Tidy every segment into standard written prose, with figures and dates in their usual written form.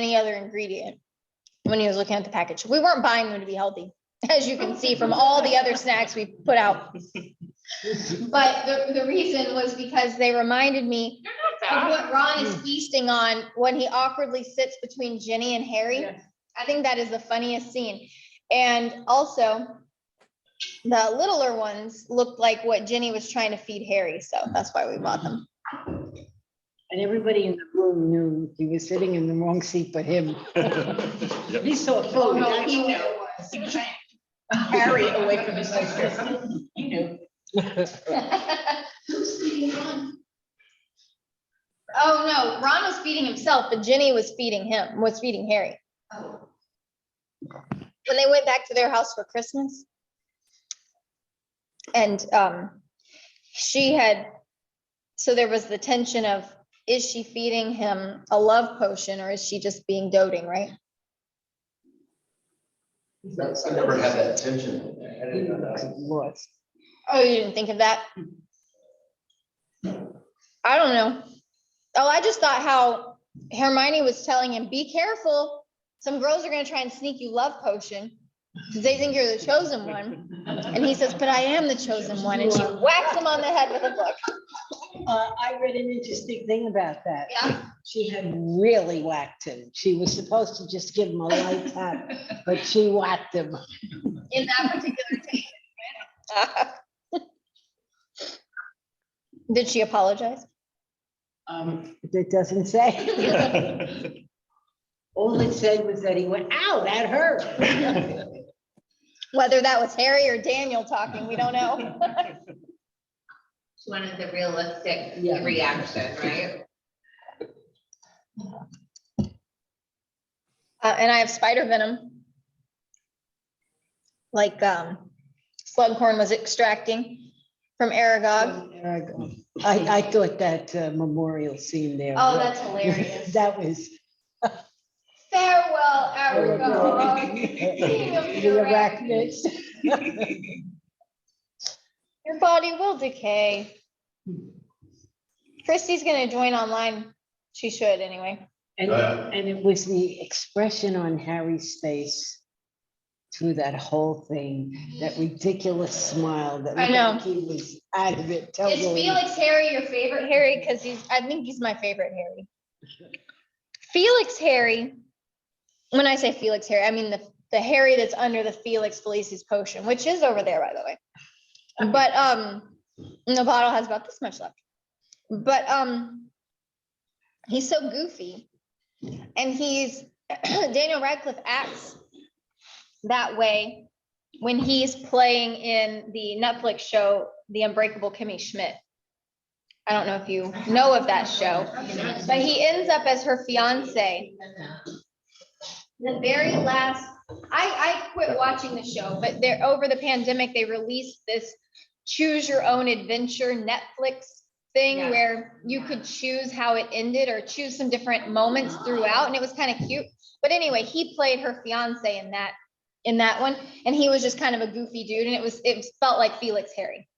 any other ingredient when he was looking at the package. We weren't buying them to be healthy, as you can see from all the other snacks we put out. But the reason was because they reminded me of what Ron is feasting on when he awkwardly sits between Ginny and Harry. Yes. I think that is the funniest scene. And also, the littler ones looked like what Ginny was trying to feed Harry, so that's why we bought them. And everybody in the room knew he was sitting in the wrong seat but him. He saw food. Oh, no, he knew it was. Harry away from his sister. He knew. Oh, no, Ron was feeding himself, but Ginny was feeding Harry. When they went back to their house for Christmas. And so there was the tension of, is she feeding him a love potion or is she just being doting, right? I never had that tension. I didn't know that. Lost. Oh, you didn't think of that? I don't know. Oh, I just thought how Hermione was telling him, be careful. Some girls are gonna try and sneak you love potion because they think you're the chosen one. And he says, but I am the chosen one. And she whacks him on the head with a book. I read an interesting thing about that. Yeah. She had really whacked him. She was supposed to just give him a light tap, but she whacked him. In that particular case. Did she apologize? It doesn't say. All it said was that he went, ow, that hurt. Whether that was Harry or Daniel talking, we don't know. She wanted the realistic Yeah. reaction, right? And I have spider venom. Like Slughorn was extracting from Aragog. I thought that memorial scene there. Oh, that's hilarious. That was. Farewell, Aragog. King of The the arachnids. Your body will decay. Christy's gonna join online. She should anyway. And it was the expression on Harry's face through that whole thing, that ridiculous smile that I know. looked like he was out of it Is totally. Felix Harry your favorite Harry? Because I think he's my favorite Harry. Felix Harry, when I say Felix Harry, I mean the Harry that's under the Felix Felicis potion, which is over there, by the way. But the bottle has about this much left. But he's so goofy. And Daniel Radcliffe acts that way when he's playing in the Netflix show, The Unbreakable Kimmy Schmidt. I don't know if you know of that show, but he ends up as her fiance. The very last, I quit watching the show, but over the pandemic, they released this choose your own adventure Netflix thing where you could choose how it ended or choose some different moments throughout, and it was kind of cute. But anyway, he played her fiance in that one, and he was just kind of a goofy dude, and it felt like Felix Harry.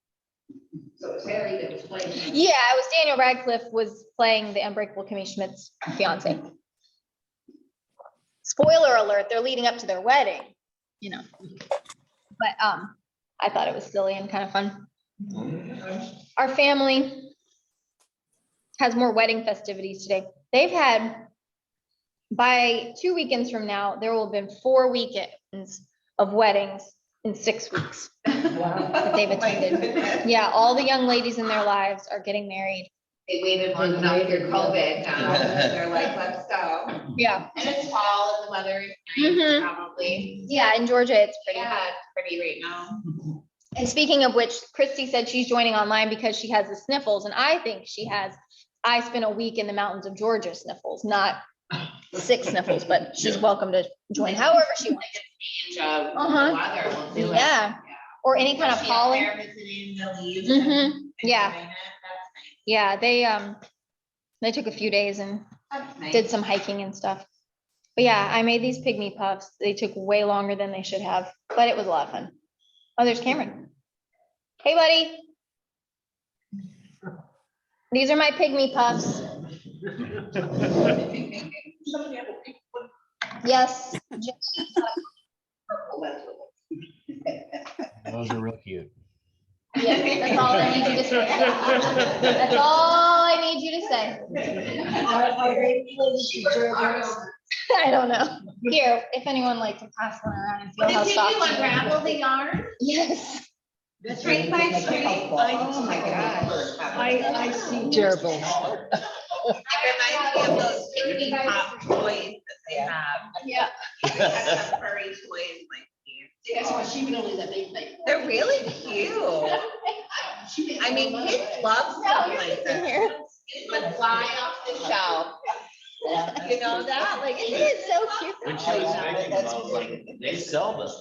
So it was Harry that was playing. Yeah, it was Daniel Radcliffe was playing the Unbreakable Kimmy Schmidt's fiance. Spoiler alert, they're leading up to their wedding, But I thought it was silly and kind of fun. Our family has more wedding festivities today. They've had, by 2 weekends from now, there will have been 4 weekends of weddings in 6 weeks that they've attended. Yeah, all the young ladies in their lives are getting married. They waited long enough through COVID. They're like, let's go. Yeah. And it's fall and the weather is Mhm. nice, probably. Yeah, in Georgia, it's pretty. Yeah, it's pretty right now. And speaking of which, Christy said she's joining online because she has the sniffles, and I think she has, I spent a week in the mountains of Georgia sniffles, not 6 sniffles, but she's welcome to join however she wants. Change of the Uh-huh. weather will do it. Yeah. Or any kind of She up pollen. there visiting the leaves Mhm. and Yeah. enjoying it. That's Yeah, they took a few days and nice. That's nice. did some hiking and stuff. But yeah, I made these pygmy puffs. They took way longer than they should have, but it was a lot of fun. Oh, there's Cameron. Hey, buddy. These are my pygmy puffs. Somebody had a big one Yes. Those are real cute. Yes, that's all I need you to say. That's all I need you to say. Are they gerbils? I don't know. Here, if anyone like to pass one around and feel how Did soft. you it is. unravel the yarn? Yes. String by string? Oh my gosh. I see gerbils. It reminds me of those Disney pop toys that they have. Yeah. They have some furry toys like these. That's why she can only that they. They're really cute. I mean, kids love stuff like that. Kids would fly off the shelf. You know that? Like, Isn't it so cute? When she was making them, I was like, they sell this.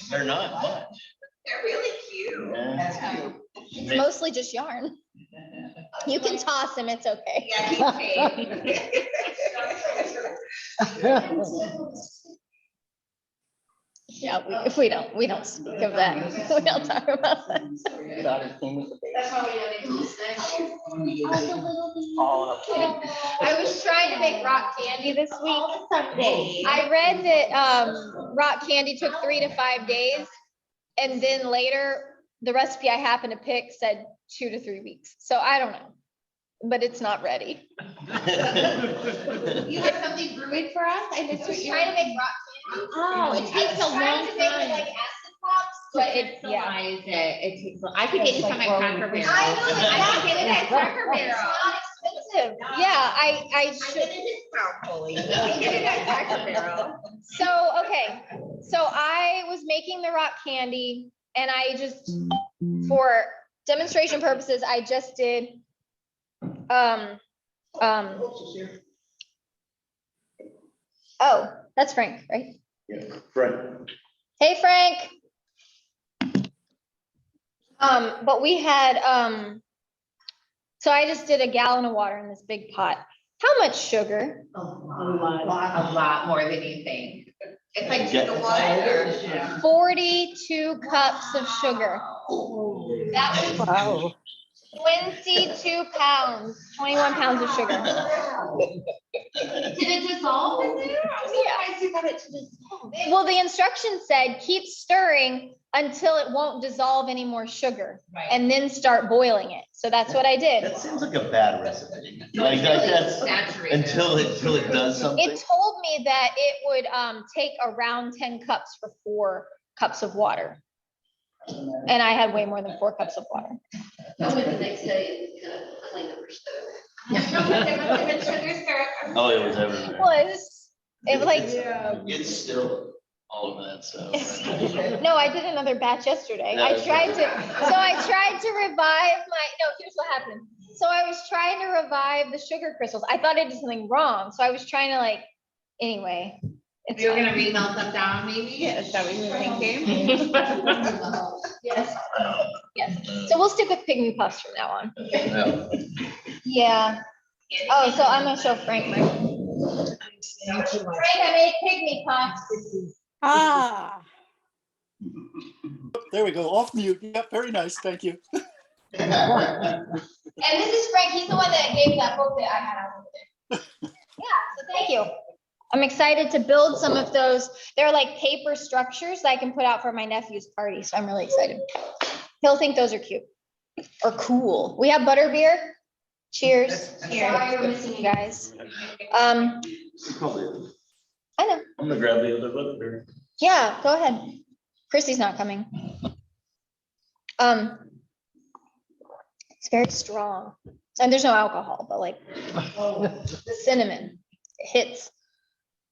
They're not much. They're really cute. Yeah. It's mostly just yarn. You can toss them, it's okay. Yeah, he's Yeah, if we don't speak of that. We don't talk about that. That's why we don't even I was trying to make rock candy this week. Someday. I read that rock candy took 3 to 5 days. And then later, the recipe I happened to pick said 2 to 3 weeks. So I don't know, but it's not ready. You have something brewing for us? I I missed was what you trying were. to make rock candy. Oh, it takes a long Trying to make it like time. acid pops, but it, yeah. Crystallize it. It takes, I could get you some at Cracker Barrel. I know, I could get it at Cracker It's Barrel. not expensive. Yeah, I I'm should. gonna discount fully. You can get it at Cracker Barrel. So, okay, so I was making the rock candy and I just, for demonstration purposes, I just did, oh, that's Frank, right? Right. Hey, Frank. But we had, so I just did a gallon of water in this big pot. How much sugar? A lot more than you think. It's like just a water. 42 cups of sugar. That was Wow. 22 pounds, 21 pounds of sugar. Did it dissolve in there? I'm surprised you got it to dissolve. Well, the instructions said, keep stirring until it won't dissolve any more sugar and then start boiling it. So that's what I did. That seems like a bad recipe. Like that's Saturated. until it does something. It told me that it would take around 10 cups for 4 cups of water. And I had way more than 4 cups of water. I went the next day and kind of cleaned up her stove. There must have been sugar syrup. Oh, it was everywhere. It was like, It's still all of that stuff. no, I did another batch yesterday. I tried to revive here's what happened. So I was trying to revive the sugar crystals. I thought I did something wrong. So I was trying to anyway. It's You're fine. gonna remelt them down maybe? Is that what you were thinking? Yes, yes. So we'll stick with pygmy puffs from now on. Yeah. Yeah. Oh, so I'm gonna show Frank my. Frank, I made pygmy puffs. Ah. There we go, off mute. Yep, very nice, thank you. And this is Frank. He's the one that gave that book that I had out over there. Yeah, so thank you. I'm excited to build some of those. They're like paper structures that I can put out for my nephew's party. So I'm really excited. He'll think those are cute or cool. We have butterbeer. Cheers. Sorry we're missing you guys. Probably. I know. I'm gonna grab the other Butterbeer. Yeah, go ahead. Chrissy's not coming. It's very strong. And there's no alcohol, but the cinnamon, it hits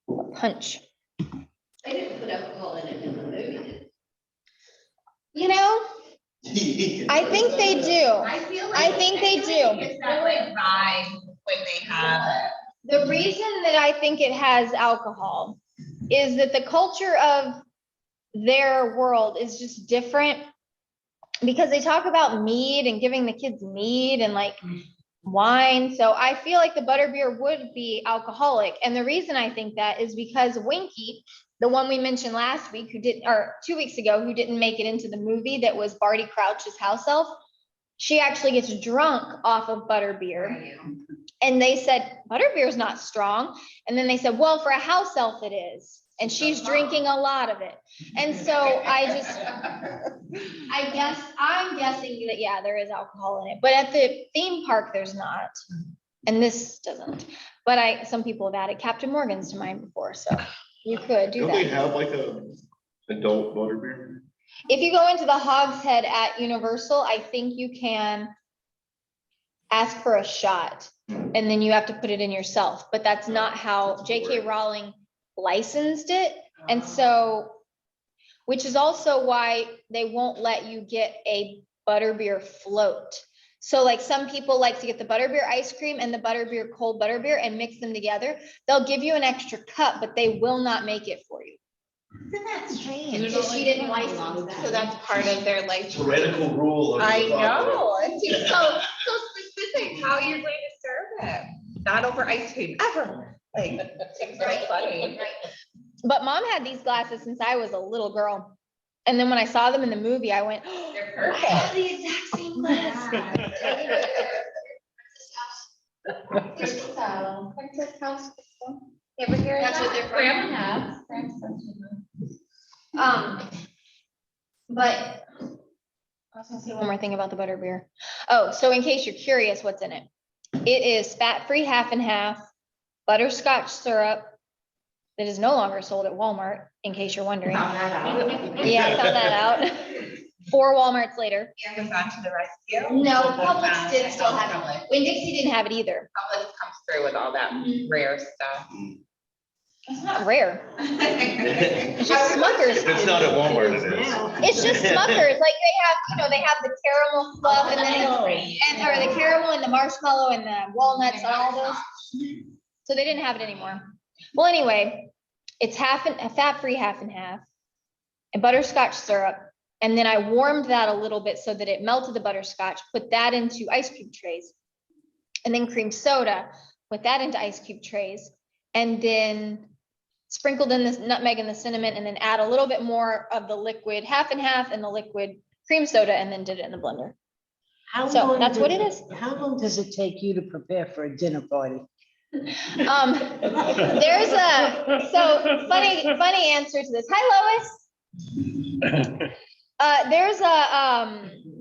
a punch. They didn't put alcohol in it in the movie. You know, I think they do. I think they do. It's that vibe when they have it. The reason that I think it has alcohol is that the culture of their world is just different because they talk about mead and giving the kids mead and wine. So I feel like the butterbeer would be alcoholic. And the reason I think that is because Winky, the one we mentioned last week or 2 weeks ago, who didn't make it into the movie, that was Barty Crouch's house elf. she actually gets drunk off of butterbeer. And they said, butterbeer is not strong. And then they said, well, for a house elf it is. And she's drinking a lot of it. And so I'm guessing that, yeah, there is alcohol in it. But at the theme park, there's not. And this doesn't. But some people have added Captain Morgan's to mine before. So you could do Don't they that. have like a adult butterbeer? If you go into the Hogshead at Universal, I think you can ask for a shot and then you have to put it in yourself. But that's not how J.K. Rowling licensed it. And so, which is also why they won't let you get a butterbeer float. So like some people like to get the butterbeer ice cream and the butterbeer cold butterbeer and mix them together. They'll give you an extra cup, but they will not make it for you. Isn't that strange? Because she didn't license So that. that's part of their like. Tyrannical rule. Of the I club. know, it seems so specific how you're going to serve it. Not over ice cream ever. Like, it's so funny. But mom had these glasses since I was a little girl. And then when I saw them in the movie, I went, oh, They're I have perfect. the exact same glasses. Princess House. You ever hear of That's what that? their grandma has. But I was gonna say one more thing about the butterbeer. Oh, so in case you're curious what's in it, it is fat-free half and half, butterscotch syrup that is no longer sold at Walmart, in case you're wondering. Found that out. Yeah, I found that out. 4 Walmarts later. Amazon to the rescue. No, Publix did still have it. Publix. When Dixie didn't have it either. Publix comes through with all that rare stuff. It's not rare. It's just If Smuckers. it's not at Walmart, it is. It's just Smuckers. Like they have the caramel fluff and then or the caramel and the marshmallow and the walnuts and all those. So they didn't have it anymore. Well, anyway, it's fat-free half and half and butterscotch syrup. And then I warmed that a little bit so that it melted the butterscotch, put that into ice cube trays. And then cream soda, put that into ice cube trays. And then sprinkled in the nutmeg and the cinnamon and then add a little bit more of the liquid half and half and the liquid cream soda and then did it in the blender. How So long that's does what it is. How long does it take you to prepare for a dinner party? There's funny answer to this. Hi, Lois.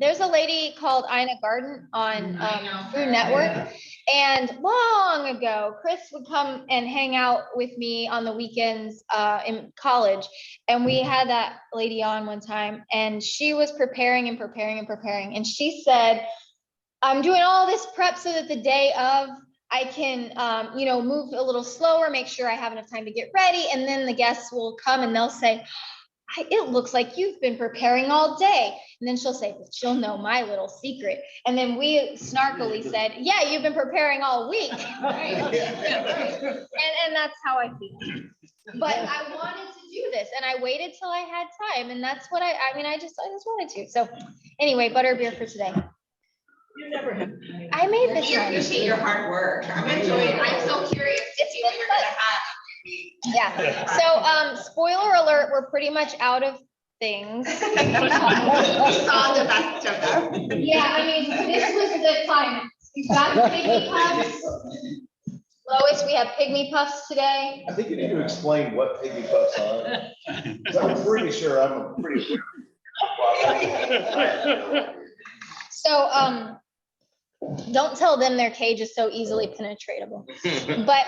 There's a lady called Ina Garden on Food Network. And long ago, Chris would come and hang out with me on the weekends in college. And we had that lady on one time and she was preparing. And she said, I'm doing all this prep so that the day of I can, move a little slower, make sure I have enough time to get ready. And then the guests will come and they'll say, it looks like you've been preparing all day. And then she'll say, but she'll know my little secret. And then we snarkily said, yeah, you've been preparing all week. And that's how I feel. But I wanted to do this and I waited till I had time. And that's what I just wanted to. So anyway, butterbeer for today. You never have. I made this You one. appreciate your hard work. I'm enjoying, I'm so curious to see what you're gonna have. Yeah. So spoiler alert, we're pretty much out of things. We saw the best of them. Yeah, this was the climax. We've got the pygmy puffs. Lois, we have pygmy puffs today. I think you need to explain what piggy puffs are. 'Cause I'm pretty sure I'm a pretty. So don't tell them their cage is so easily penetratable. But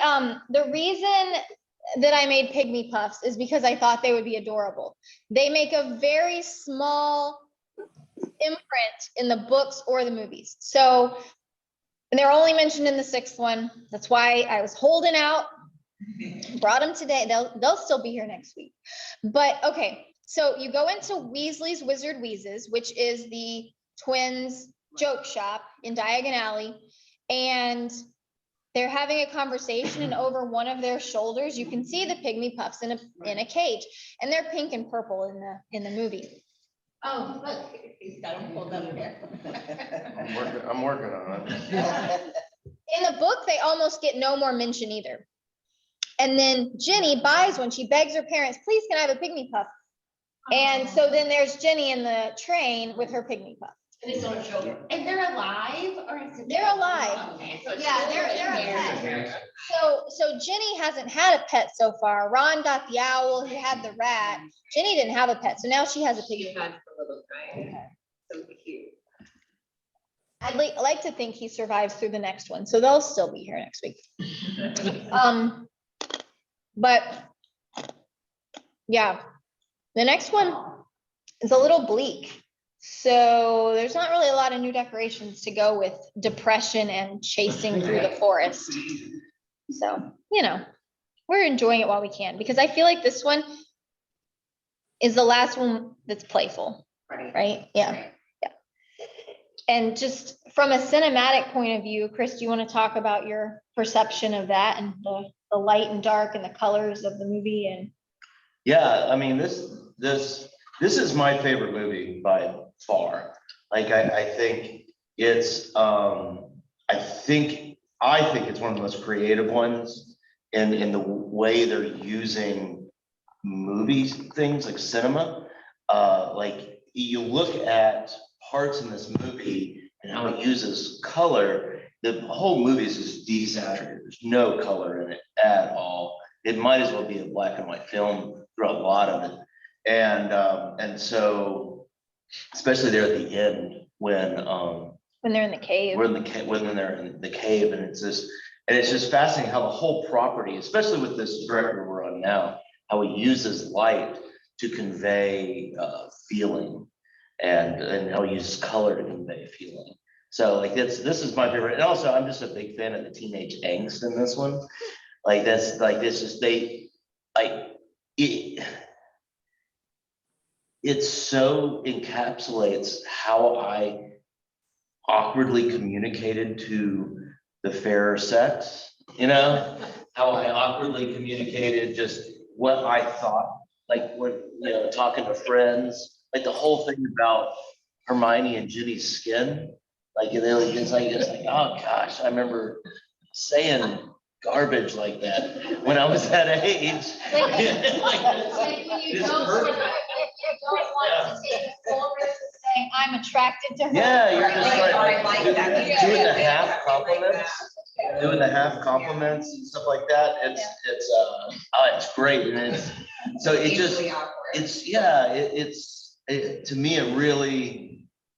the reason that I made pygmy puffs is because I thought they would be adorable. They make a very small imprint in the books or the movies. So and they're only mentioned in the 6th one. That's why I was holding out, brought them today. They'll still be here next week. But okay, so you go into Weasley's Wizard Wheezes, which is the twins joke shop in Diagon Alley, and they're having a conversation, and over one of their shoulders, you can see the pygmy puffs in a cage, and they're pink and purple in the movie. Oh, look, he's got them pulled up here. I'm working on it. In the book, they almost get no more mention either. And then Ginny buys one. She begs her parents, please, can I have a pygmy puff? And so then there's Ginny in the train with her pygmy puff. And it's on children. And they're alive or is it? They're alive. Okay, so it's Yeah, just they're a a pet. So Ginny hasn't had a pet so far. Ron got the owl, he had the rat. Ginny didn't have a pet, so now she has a She piggy. had the little guy. So cute. I'd like to think he survives through the next one, so they'll still be here next week. But yeah, the next one is a little bleak. So there's not really a lot of new decorations to go with depression and chasing through the forest. So, you know, we're enjoying it while we can, because I feel like this one is the last one that's playful, right? Yeah. And just from a cinematic point of view, Chris, do you want to talk about your perception of that and the light and dark and the colors of the movie? And Yeah, I mean, this is my favorite movie by far. Like, I think it's, I think it's one of the most creative ones in the way they're using movies, things like cinema. Like, you look at parts in this movie and how it uses color, the whole movie is just desaturated. There's no color in it at all. It might as well be a black and white film through a lot of it. And so, especially there at the end when they're in the cave. when they're in the cave, and it's just fascinating how the whole property, especially with this director we're on now, how he uses light to convey feeling, and how he uses color to convey feeling. So like this is my favorite, and also I'm just a big fan of the teenage angst in this one. Like that's like this is it so encapsulates how I awkwardly communicated to the fairer sex, you know, how I awkwardly communicated just what I thought, like when, you know, talking to friends, like the whole thing about Hermione and Ginny's skin, like it's like, oh gosh, I remember saying garbage like that when I was that age. Like when you It's don't perfect. want to take full risk of saying I'm attracted to her. Yeah, you're just Or I like like that. doing the half compliments, and stuff like that. It's great, and it's so it just Equally awkward. to me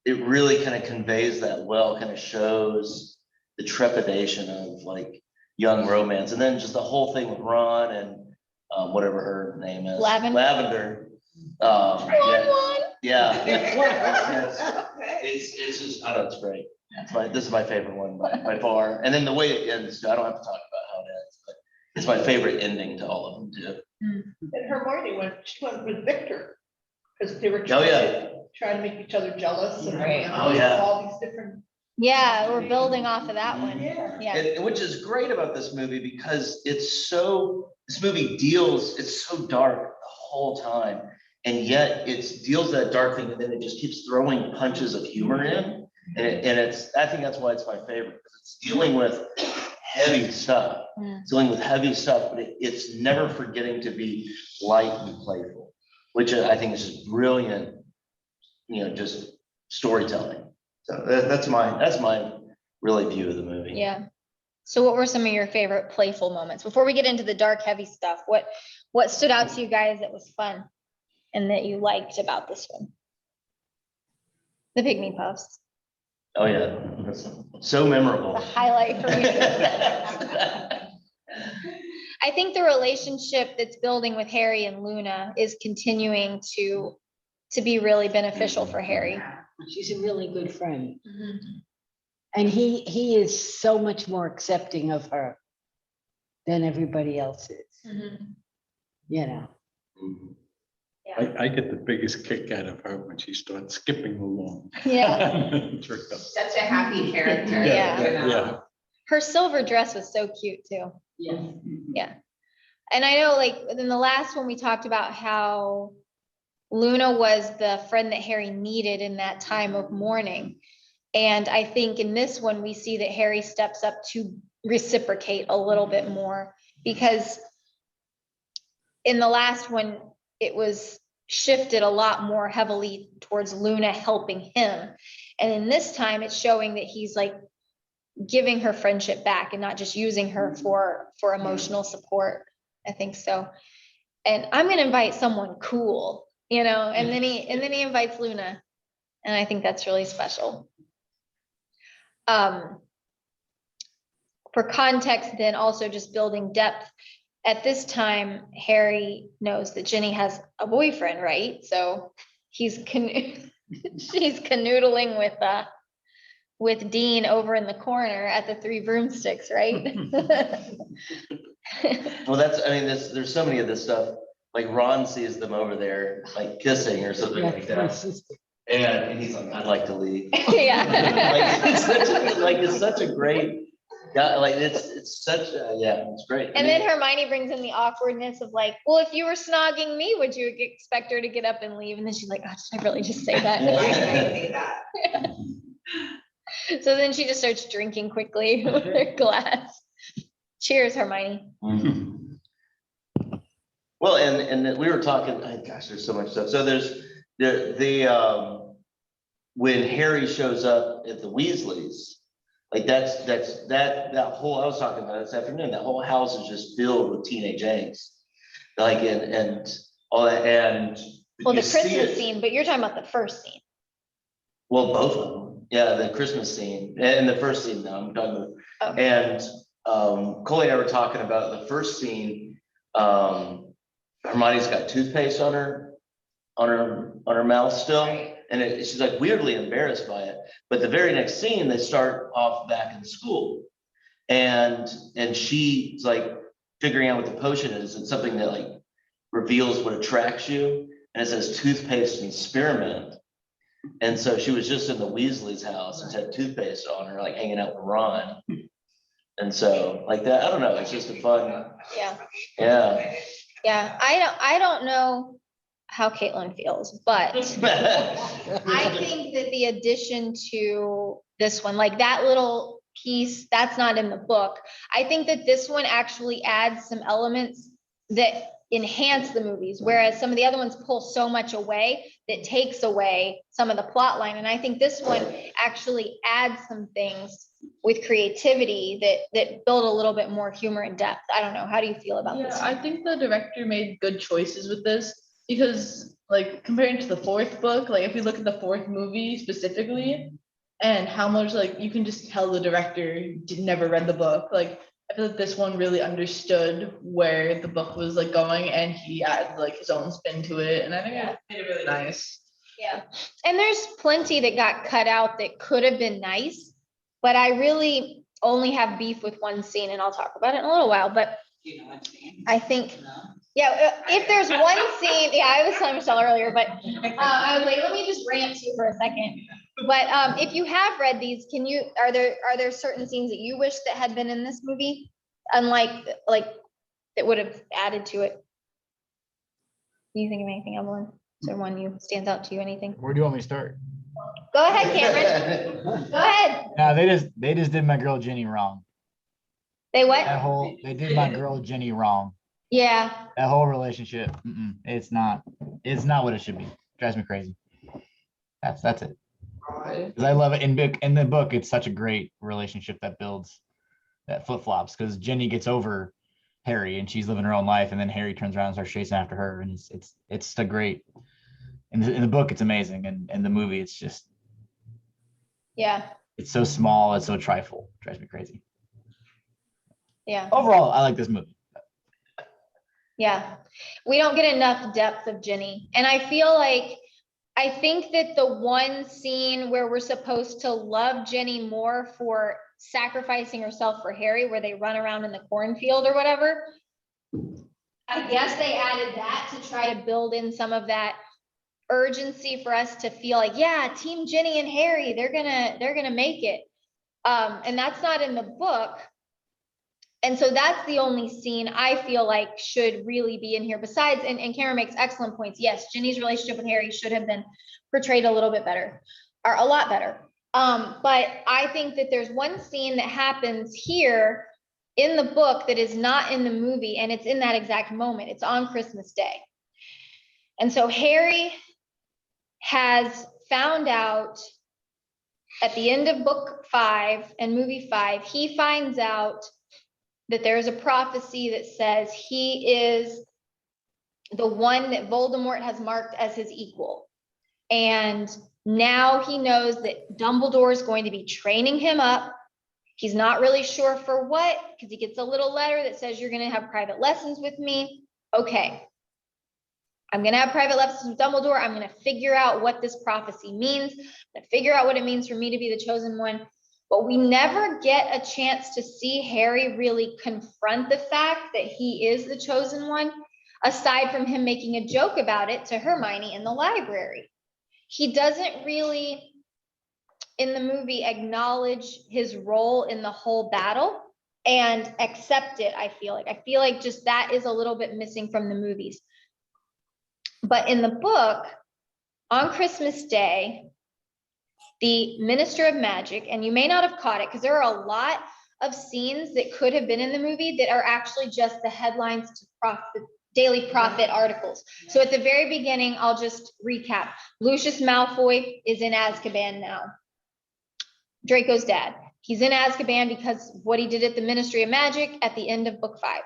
it really kind of conveys that well, kind of shows the trepidation of like young romance, and then just the whole thing with Ron and whatever her name is, Lavender. Yeah. It's just, I don't know, it's great. This is my favorite one by far. And then the way it ends, I don't have to talk about how it ends, but it's my favorite ending to all of them too. And Hermione went with Victor, because they were Oh, yeah. trying to make each other jealous and Oh, yeah. all these different. Yeah, we're building off of that one. Yeah. Yeah. And which is great about this movie because this movie it's so dark the whole time. And yet it deals that dark thing, and then it just keeps throwing punches of humor in. And I think that's why it's my favorite, because it's dealing with heavy stuff. It's dealing with heavy stuff, but it's never forgetting to be light and playful, which I think is just brilliant, you know, just storytelling. So that's my really view of the movie. Yeah. So what were some of your favorite playful moments? Before we get into the dark, heavy stuff, what stood out to you guys that was fun and that you liked about this one? The pygmy puffs. Oh yeah, that's so memorable. The highlight for me. I think the relationship that's building with Harry and Luna is continuing to be really beneficial for Harry. She's a really good friend. And he is so much more accepting of her than everybody else is, you know. I get the biggest kick out of her when she starts skipping along. Yeah. Such a happy character. Yeah. You know? Yeah. Her silver dress was so cute too. Yeah. Yeah. And I know like in the last one, we talked about how Luna was the friend that Harry needed in that time of mourning. And I think in this one, we see that Harry steps up to reciprocate a little bit more, because in the last one, it was shifted a lot more heavily towards Luna helping him. And then this time it's showing that he's like giving her friendship back and not just using her for emotional support. I think so. And I'm gonna invite someone cool, and then he invites Luna. And I think that's really special. For context, then also just building depth. At this time, Harry knows that Ginny has a boyfriend, right? So she's canoodling with Dean over in the corner at the Three Broomsticks, right? Well, there's so many of this stuff, like Ron sees them over there, like kissing or something like that. And he's like, I'd like to leave. Yeah. It's such a great, it's such it's great. And then Hermione brings in the awkwardness of like, well, if you were snogging me, would you expect her to get up and leave? And then she's like, oh, did I really just say that? So then she just starts drinking quickly with her glass. Cheers, Hermione. Mhm. Well, and we were talking, gosh, there's so much stuff. So there's when Harry shows up at the Weasleys, like that whole, I was talking about it this afternoon, that whole house is just filled with teenage angst. Like, and all that, and Well, you the see Christmas it- scene, but you're talking about the first scene. Well, both of them. Yeah, the Christmas scene and the first scene now I'm talking about. Okay. And Coley and I were talking about the first scene. Hermione's got toothpaste on her mouth still. Right. And she's like weirdly embarrassed by it. But the very next scene, they start off back in school. And she's like figuring out what the potion is. It's something that like reveals what attracts you. And it says toothpaste and spearmint. And so she was just in the Weasley's house and had toothpaste on her, like hanging out with Ron. And so like that, I don't know, it's just a fun, Yeah. yeah. Yeah. I don't know how Caitlin feels, but I think that the addition to this one, like that little piece, that's not in the book. I think that this one actually adds some elements that enhance the movies, whereas some of the other ones pull so much away that takes away some of the plot line. And I think this one actually adds some things with creativity that build a little bit more humor and depth. I don't know. How do you feel about this? Yeah, I think the director made good choices with this because, like, comparing to the fourth book, like if we look at the fourth movie specifically and how much, like, you can just tell the director never read the book. Like, I feel like this one really understood where the book was like going, and he added like his own spin to it, and I think it made it really nice. Yeah. And there's plenty that got cut out that could have been nice, but I really only have beef with one scene, and I'll talk about it in a little while, but I think, yeah, if there's one scene, yeah, I was telling Michelle earlier, but I was like, let me just rant to you for a second. But if you have read these, are there certain scenes that you wish that had been in this movie? Unlike, like, that would have added to it? Do you think of anything, Evelyn? Is there one you stands out to you, anything? Where do you want me to start? Go ahead, Cameron. Go ahead. No, they just did my girl Jenny wrong. They what? They did my girl Jenny wrong. Yeah. That whole relationship, it's not what it should be. Drives me crazy. That's it. Because I love it in the book. It's such a great relationship that builds, that flip-flops, because Jenny gets over Harry and she's living her own life, and then Harry turns around and starts chasing after her, and it's a great. In the book, it's amazing, and in the movie, it's just. Yeah. It's so small. It's so trifle. Drives me crazy. Yeah. Overall, I like this movie. Yeah. We don't get enough depth of Ginny. And I think that the one scene where we're supposed to love Ginny more for sacrificing herself for Harry, where they run around in the cornfield or whatever, I guess they added that to try to build in some of that urgency for us to feel like, yeah, Team Ginny and Harry, they're gonna make it. And that's not in the book. And so that's the only scene I feel like should really be in here. Besides, and Karen makes excellent points. Yes, Ginny's relationship with Harry should have been portrayed a little bit better, or a lot better. But I think that there's one scene that happens here in the book that is not in the movie, and it's in that exact moment. It's on Christmas Day. And so Harry has found out at the end of book 5 and movie 5, he finds out that there is a prophecy that says he is the one that Voldemort has marked as his equal. And now he knows that Dumbledore is going to be training him up. He's not really sure for what, because he gets a little letter that says you're going to have private lessons with me. Okay. I'm going to have private lessons with Dumbledore. I'm going to figure out what this prophecy means. I'm going to figure out what it means for me to be the chosen one. But we never get a chance to see Harry really confront the fact that he is the chosen one, aside from him making a joke about it to Hermione in the library. He doesn't really, in the movie, acknowledge his role in the whole battle and accept it, I feel like. I feel like just that is a little bit missing from the movies. But in the book, on Christmas Day, the Minister of Magic, and you may not have caught it because there are a lot of scenes that could have been in the movie that are actually just the headlines to Daily Prophet articles. So at the very beginning, I'll just recap. Lucius Malfoy is in Azkaban now. Draco's dad. He's in Azkaban because of what he did at the Ministry of Magic at the end of book 5.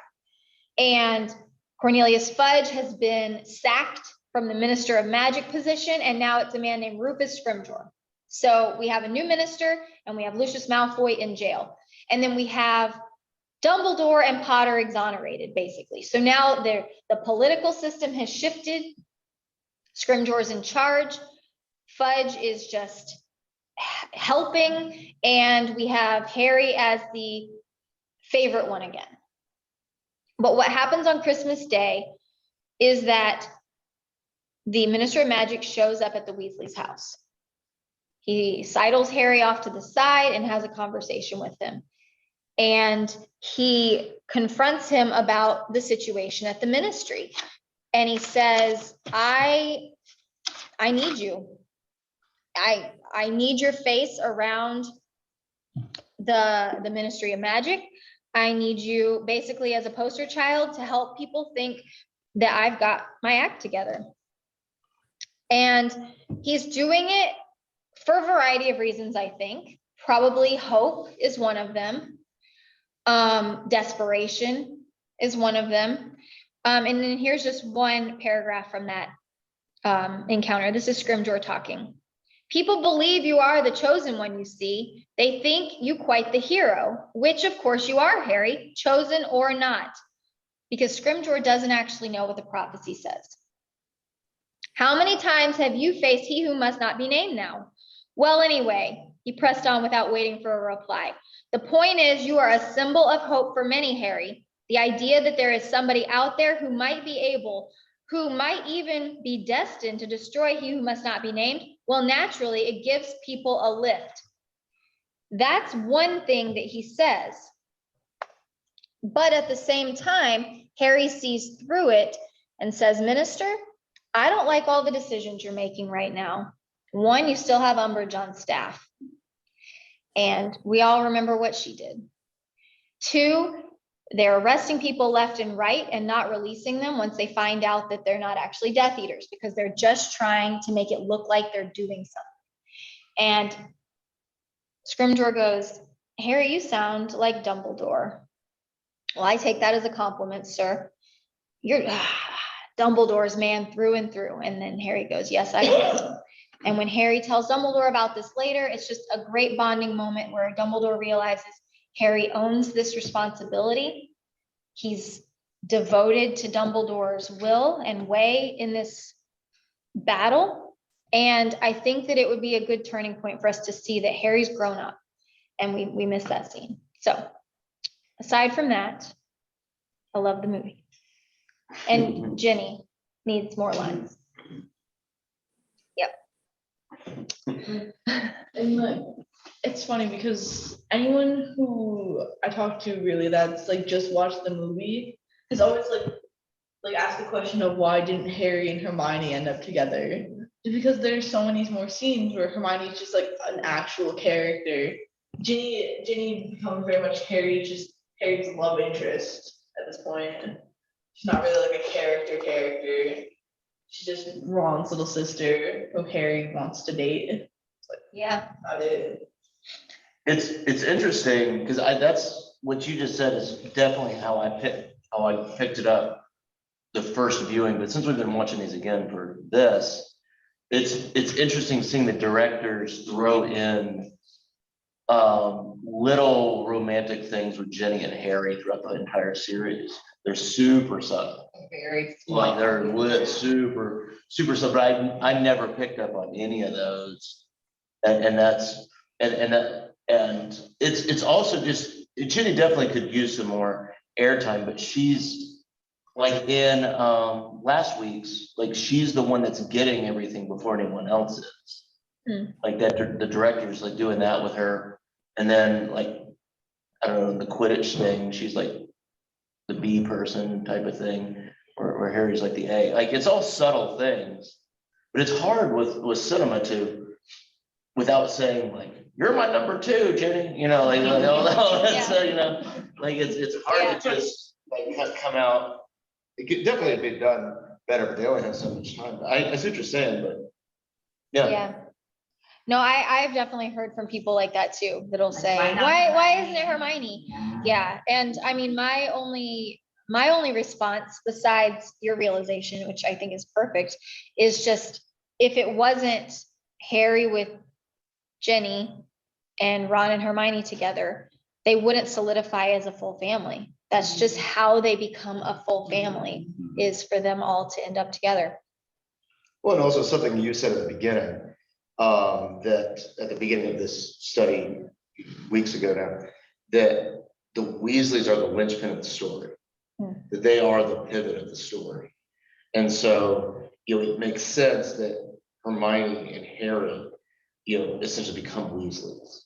And Cornelius Fudge has been sacked from the Minister of Magic position, and now it's a man named Rufus Scrimgeour. So we have a new minister, and we have Lucius Malfoy in jail. And then we have Dumbledore and Potter exonerated, basically. So now the political system has shifted. Scrimgeour's in charge. Fudge is just helping, and we have Harry as the favorite one again. But what happens on Christmas Day is that the Minister of Magic shows up at the Weasley's house. He sidles Harry off to the side and has a conversation with him. And he confronts him about the situation at the ministry. And he says, I need you. I need your face around the Ministry of Magic. I need you basically as a poster child to help people think that I've got my act together. And he's doing it for a variety of reasons, I think. Probably hope is one of them. Desperation is one of them. And then here's just one paragraph from that encounter. This is Scrimgeour talking. People believe you are the chosen one, you see. They think you quite the hero, which of course you are, Harry, chosen or not, because Scrimgeour doesn't actually know what the prophecy says. How many times have you faced he who must not be named now? Well, anyway, he pressed on without waiting for a reply. The point is, you are a symbol of hope for many, Harry. The idea that there is somebody out there who might be able, who might even be destined to destroy he who must not be named, well, naturally, it gives people a lift. That's one thing that he says. But at the same time, Harry sees through it and says, Minister, I don't like all the decisions you're making right now. One, you still have Umbridge on staff. And we all remember what she did. 2, they're arresting people left and right and not releasing them once they find out that they're not actually Death Eaters, because they're just trying to make it look like they're doing something. And Scrimgeour goes, Harry, you sound like Dumbledore. Well, I take that as a compliment, sir. You're Dumbledore's man through and through. And then Harry goes, yes, I am. And when Harry tells Dumbledore about this later, it's just a great bonding moment where Dumbledore realizes Harry owns this responsibility. He's devoted to Dumbledore's will and way in this battle. And I think that it would be a good turning point for us to see that Harry's grown up, and we miss that scene. So aside from that, I love the movie. And Ginny needs more lines. And like, it's funny because anyone who I talk to really that's like just watched the movie has always like asked the question of why didn't Harry and Hermione end up together? Just because there's so many more scenes where Hermione's just like an actual character. Ginny becomes very much Harry's love interest at this point. She's not really like a character. She's just Ron's little sister who Harry wants to date. Yeah. About it. It's interesting because that's what you just said is definitely how I picked it up the first viewing, but since we've been watching these again for this, it's interesting seeing the directors throw in little romantic things with Jenny and Harry throughout the entire series. They're super subtle. Very Like small. they're lit super subtle. But I never picked up on any of those. And that's and it's also just Jenny definitely could use some more airtime, but she's like in last week's, like she's the one that's getting everything before anyone else is. Like that the director's like doing that with her. And then like I don't know, the Quidditch thing, she's like the B person type of thing, where Harry's like the A. Like it's all subtle things, but it's hard with cinema to, without saying like, you're my number two, Jenny, you know, like, that's, you know, like it's hard to just like come out. It could definitely be done better, but they only have so much time. I see what you're saying, but Yeah. No, I've definitely heard from people like that too, that'll say, why not why isn't it Hermione? Yeah, and I mean, my only response, besides your realization, which I think is perfect, is just, if it wasn't Harry with Jenny and Ron and Hermione together, they wouldn't solidify as a full family. That's just how they become a full family, is for them all to end up together. well, and also something you said at the beginning, that at the beginning of this study weeks ago now, that the Weasleys are the linchpin of the story, that they are the pivot of the story. And so, you know, it makes sense that Hermione and Harry, you know, essentially become Weasleys.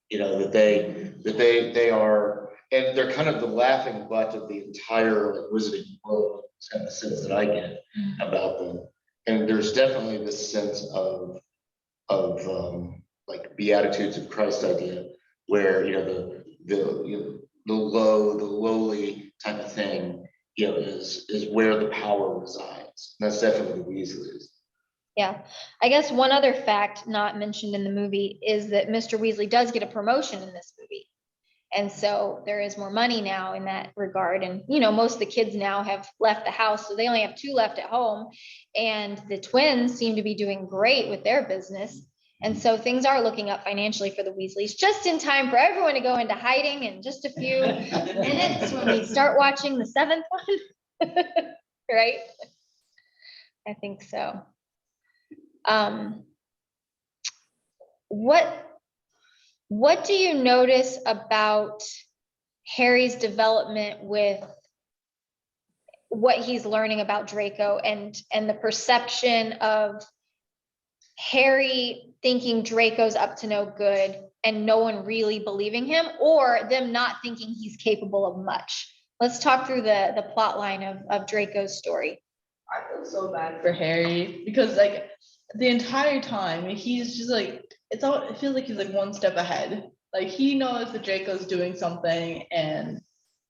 You know, that they are, and they're kind of the laughing butt of the entire like wizarding world, is kind of the sense that I get about them. And there's definitely this sense of like Beatitudes of Christ idea, where you know the lowly type of thing, you know, is where the power resides. And that's definitely the Weasleys. Yeah, I guess one other fact not mentioned in the movie is that Mr. Weasley does get a promotion in this movie. And so there is more money now in that regard. And, you know, most of the kids now have left the house, so they only have 2 left at home. And the twins seem to be doing great with their business. And so things are looking up financially for the Weasleys, just in time for everyone to go into hiding in just a few minutes when we start watching the 7th one. Right? I think so. What do you notice about Harry's development with what he's learning about Draco and the perception of Harry thinking Draco's up to no good and no one really believing him, or them not thinking he's capable of much? Let's talk through the plot line of Draco's story. I feel so bad for Harry because like the entire time he's just like, it feels like he's like one step ahead. Like he knows that Draco's doing something and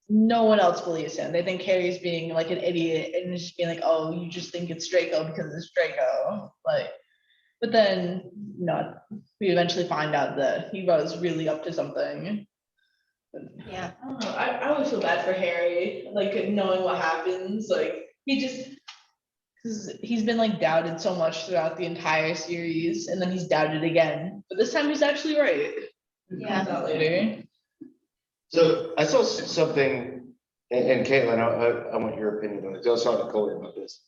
no one else believes him. They think Harry's being like an idiot and just being like, oh, you just think it's Draco because it's Draco. Like, but then we eventually find out that he was really up to something. Yeah. I don't know. I always feel bad for Harry, like knowing what happens. Like because he's been like doubted so much throughout the entire series, and then he's doubted again. But this time he's actually right. Yeah. Comes out later. So I saw something, and Caitlin, I want your opinion on it. I was talking to Coley about this.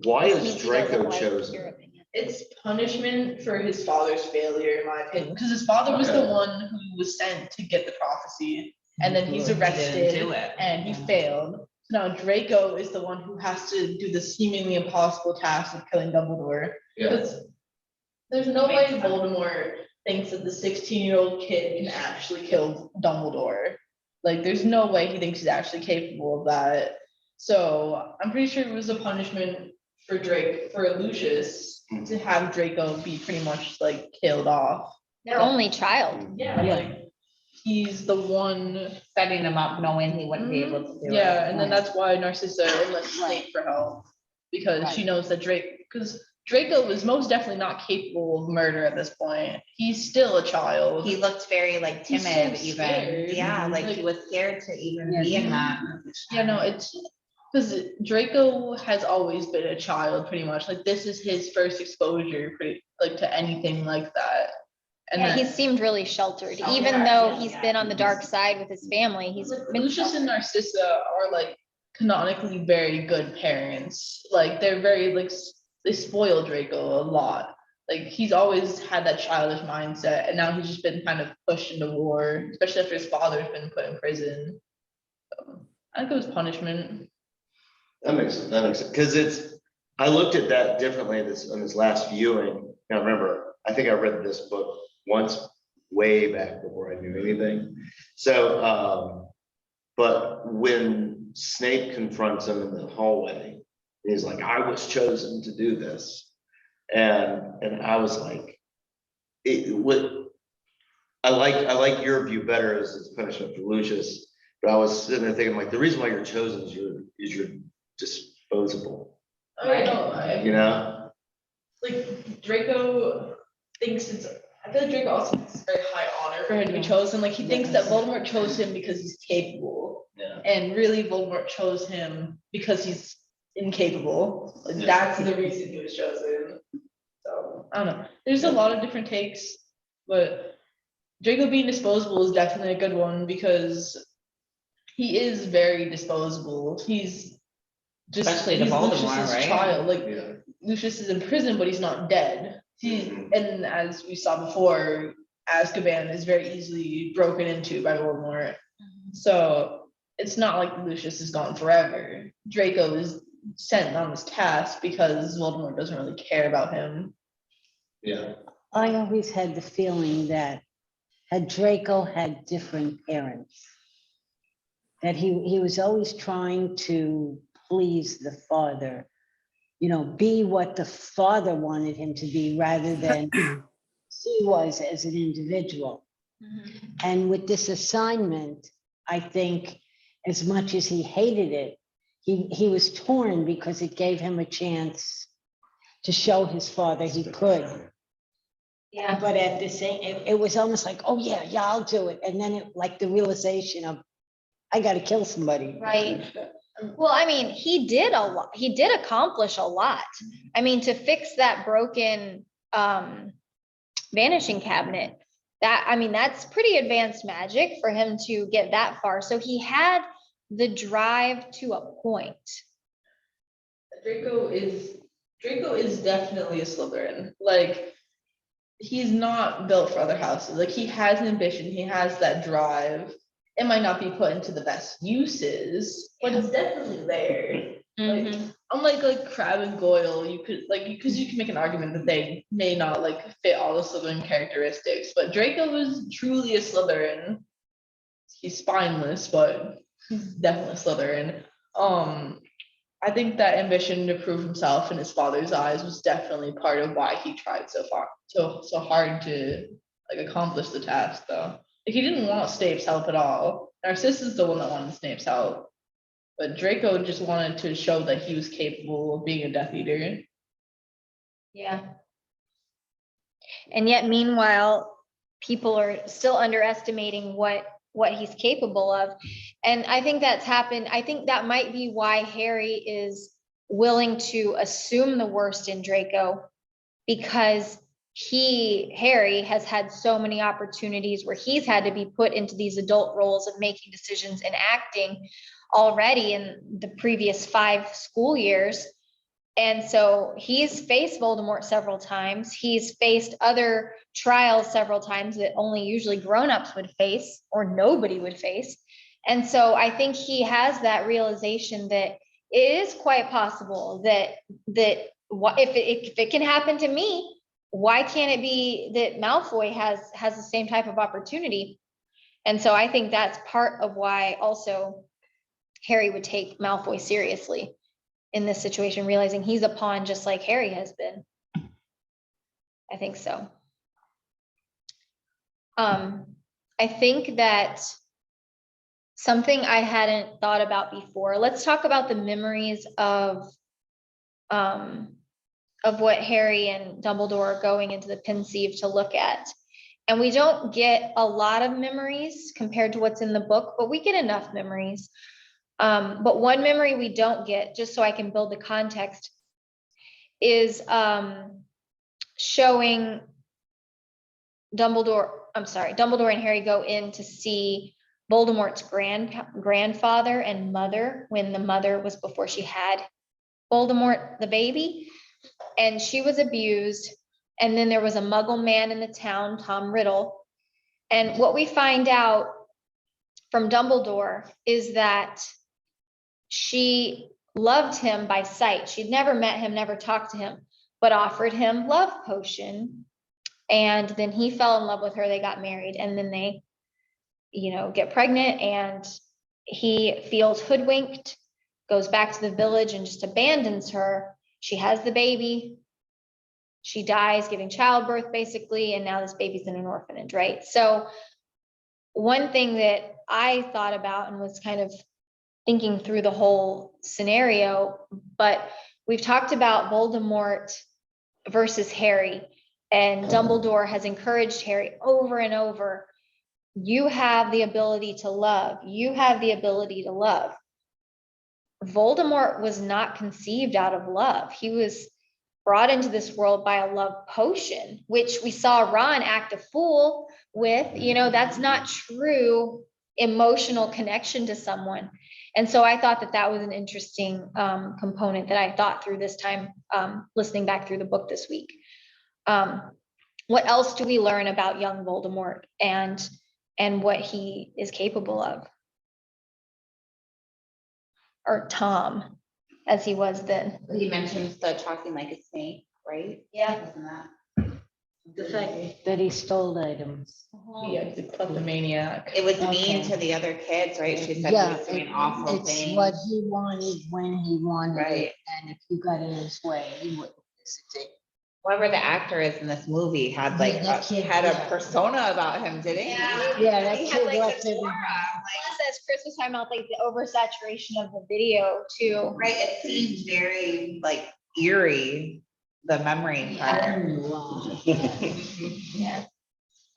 Why is Draco chosen? It's punishment for his father's failure, in my opinion, because his father was the one who was sent to get the prophecy, and then he's arrested and he failed. So now Draco is the one who has to do the seemingly impossible task of killing Dumbledore. Because there's no way Voldemort thinks that the 16-year-old kid can actually kill Dumbledore. Like, there's no way he thinks he's actually capable of that. So I'm pretty sure it was a punishment for Lucius to have Draco be pretty much like killed off. Their only child. Yeah, like he's the one Setting him up, knowing he wouldn't be able to do it. yeah, and then that's why Narcissa enlists Snape for help, because she knows that because Draco was most definitely not capable of murder at this point. He's still a child. He looked very like He's so timid scared. even. Yeah, like he was scared to even be in that. Yeah, no, it's because Draco has always been a child, pretty much. Like this is his first exposure, pretty like to anything like that. And Yeah, he then seemed really sheltered, Sheltered, even though yeah. he's been on the dark side with his family. He's been Lucius and sheltered. Narcissa are like canonically very good parents. Like they're very like they spoil Draco a lot. Like he's always had that childish mindset, and now he's just been kind of pushed into war, especially after his father's been put in prison. So, I think it was punishment. That makes sense, because I looked at that differently on this last viewing. Now, remember, I think I read this book once way back before I knew anything. So, but when Snape confronts him in the hallway, he's like, I was chosen to do this. And I was like, I like your view better as punishment for Lucius, but I was sitting there thinking like, the reason why you're chosen is you're disposable, I know, you know? like Draco thinks I feel like Draco also thinks it's very high honor for him to be chosen. Like he thinks that Voldemort chose him because he's capable. Yeah. And really Voldemort chose him because he's incapable. Like Yeah. that's the reason he was chosen. So I don't know. There's a lot of different takes, but Draco being disposable is definitely a good one because he is very disposable. He's just Especially to he's Voldemort, Lucius's right? child. Like Yeah. Lucius is in prison, but he's not dead. Mhm. And as we saw before, Azkaban is very easily broken into by Voldemort. So it's not like Lucius is gone forever. Draco is sent on this task because Voldemort doesn't really care about him. Yeah. I always had the feeling that had Draco had different parents, that he was always trying to please the father, be what the father wanted him to be rather than he was as an individual. And with this assignment, I think as much as he hated it, he was torn because it gave him a chance to show his father he could. Yeah. But at the same, it was almost like, oh yeah, I'll do it. And then like the realization of, I got to kill somebody. Right. Well, I mean, he did a lot. He did accomplish a lot. I mean, to fix that broken vanishing cabinet, that's pretty advanced magic for him to get that far. So he had the drive to a point. Draco is definitely a Slytherin. Like he's not built for other houses. Like he has an ambition, he has that drive. It might not be put into the best uses, but it's definitely there. Like unlike like Crabbe and Goyle, you could because you can make an argument that they may not like fit all the Slytherin characteristics, but Draco is truly a Slytherin. He's spineless, but he's definitely a Slytherin. I think that ambition to prove himself in his father's eyes was definitely part of why he tried so hard to like accomplish the task, though. Like he didn't want Snape's help at all. Narcissa's the one that wanted Snape's help, but Draco just wanted to show that he was capable of being a Death Eater. Yeah. And yet, meanwhile, people are still underestimating what he's capable of. And I think that's happened. I think that might be why Harry is willing to assume the worst in Draco, because Harry has had so many opportunities where he's had to be put into these adult roles of making decisions and acting already in the previous 5 school years. And so he's faced Voldemort several times. He's faced other trials several times that only usually grownups would face or nobody would face. And so I think he has that realization that it is quite possible that if it can happen to me, why can't it be that Malfoy has the same type of opportunity? And so I think that's part of why also Harry would take Malfoy seriously in this situation, realizing he's a pawn just like Harry has been. I think so. I think that something I hadn't thought about before, let's talk about the memories of of what Harry and Dumbledore are going into the Pensieve to look at. And we don't get a lot of memories compared to what's in the book, but we get enough memories. But one memory we don't get, just so I can build the context, is showing Dumbledore and Harry go in to see Voldemort's grandfather and mother when the mother was before she had Voldemort, the baby, and she was abused. And then there was a Muggle man in the town, Tom Riddle. And what we find out from Dumbledore is that she loved him by sight. She'd never met him, never talked to him, but offered him love potion. And then he fell in love with her. They got married, and then they, get pregnant, and he feels hoodwinked, goes back to the village and just abandons her. She has the baby. She dies giving childbirth, basically, and now this baby's in an orphanage, right? So one thing that I thought about and was kind of thinking through the whole scenario, but we've talked about Voldemort versus Harry, and Dumbledore has encouraged Harry over and over. You have the ability to love. You have the ability to love. Voldemort was not conceived out of love. He was brought into this world by a love potion, which we saw Ron act a fool with. That's not true emotional connection to someone. And so I thought that was an interesting component that I thought through this time, listening back through the book this week. What else do we learn about young Voldemort and what he is capable of? Or Tom, as he was then. He mentions the talking like a snake, right? Yeah. Isn't that? The fact that he stole items. Yeah, the kleptomaniac. It was Okay. mean to the other kids, right? She said he Yeah, was doing awful it's things. what he wanted when he wanted Right. it, and if you got in his way, he wouldn't hesitate. Whoever the actor is in this movie had like, Yeah, that he kid, had a yeah. persona about him, didn't he? Yeah, that He kid had like left this everything. aura, Plus, as Chris was talking about, like the oversaturation of the video too. like, right, it seemed very like eerie, the memory part. Yeah.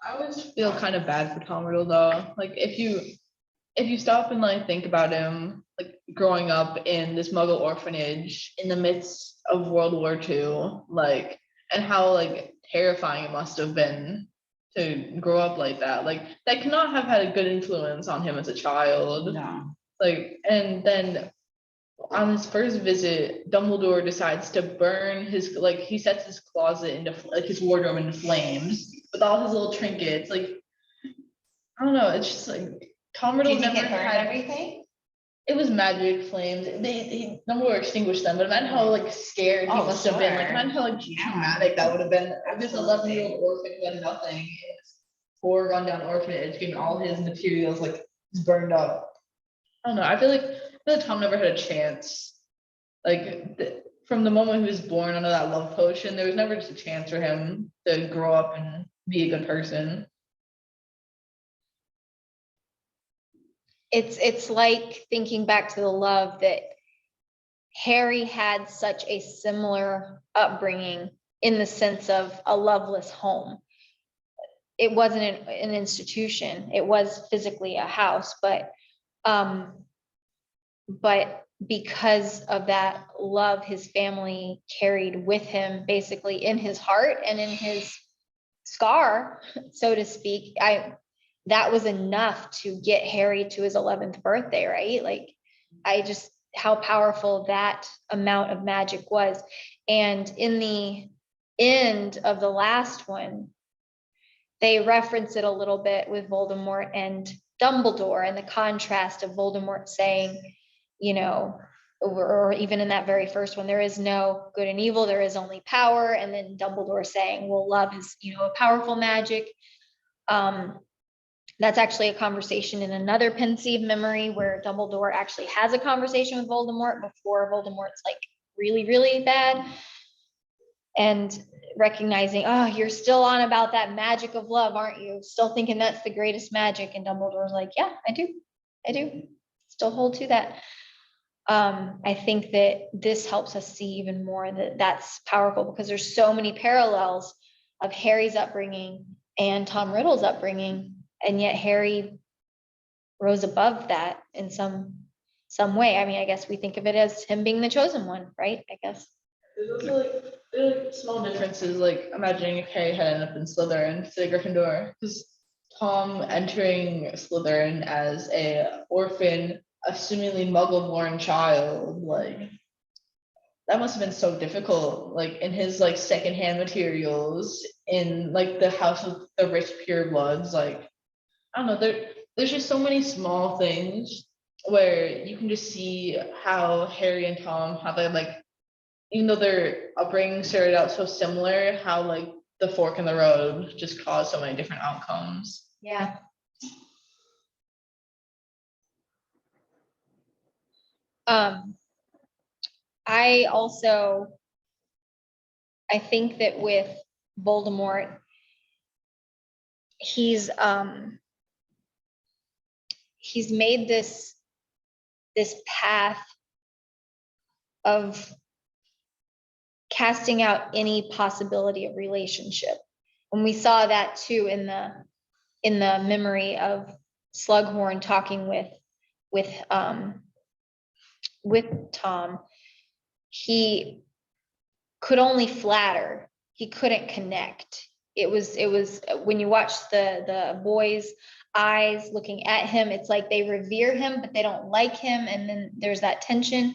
I always feel kind of bad for Tom Riddle though. Like if you stop and like think about him, like growing up in this Muggle orphanage in the midst of World War II, like, and how like terrifying it must have been to grow up like that. Like that cannot have had a good influence on him as a child. No. Like, and then on his first visit, Dumbledore decides to burn his, like, he sets his closet into, like, his wardrobe into flames with all his little trinkets. Like, I don't know, it's just like Tom Do Riddle you think never it burned had. everything? It was magic flames. They Dumbledore extinguished them, but imagine how like scared he Oh, must have been. Like, sure. imagine how like Yeah. traumatic that would have been. This 11-year-old orphan who had nothing in this poor rundown orphanage, getting all his materials like burned up. I don't know. I feel like Tom never had a chance. Like from the moment he was born under that love potion, there was never just a chance for him to grow up and be a good person. It's like thinking back to the love that Harry had such a similar upbringing in the sense of a loveless home. It wasn't an institution. It was physically a house, but because of that love his family carried with him, basically in his heart and in his scar, so to speak, that was enough to get Harry to his 11th birthday, right? Like, how powerful that amount of magic was. And in the end of the last one, they reference it a little bit with Voldemort and Dumbledore and the contrast of Voldemort saying, or even in that very first one, there is no good and evil, there is only power. And then Dumbledore saying, well, love is, a powerful magic. That's actually a conversation in another Pensieve memory where Dumbledore actually has a conversation with Voldemort before Voldemort's like really, really bad. And recognizing, oh, you're still on about that magic of love, aren't you? Still thinking that's the greatest magic. And Dumbledore's like, yeah, I do. Still hold to that. I think that this helps us see even more that that's powerful because there's so many parallels of Harry's upbringing and Tom Riddle's upbringing, and yet Harry rose above that in some way. I mean, I guess we think of it as him being the chosen one, right? I guess. There's also like small differences, like imagining if Harry had ended up in Slytherin instead of Gryffindor, because Tom entering Slytherin as a orphan, assumingly muggle-born child, like that must have been so difficult. Like in his like secondhand materials in like the House of the Rich Purebloods, like I don't know, there's just so many small things where you can just see how Harry and Tom have like, even though their upbringing started out so similar, how like the fork in the road just caused so many different outcomes. Yeah. I think that with Voldemort, he's made this path of casting out any possibility of relationship. And we saw that too in the memory of Slughorn talking with Tom. He could only flatter. He couldn't connect. It was when you watch the boys' eyes looking at him, it's like they revere him, but they don't like him. And then there's that tension.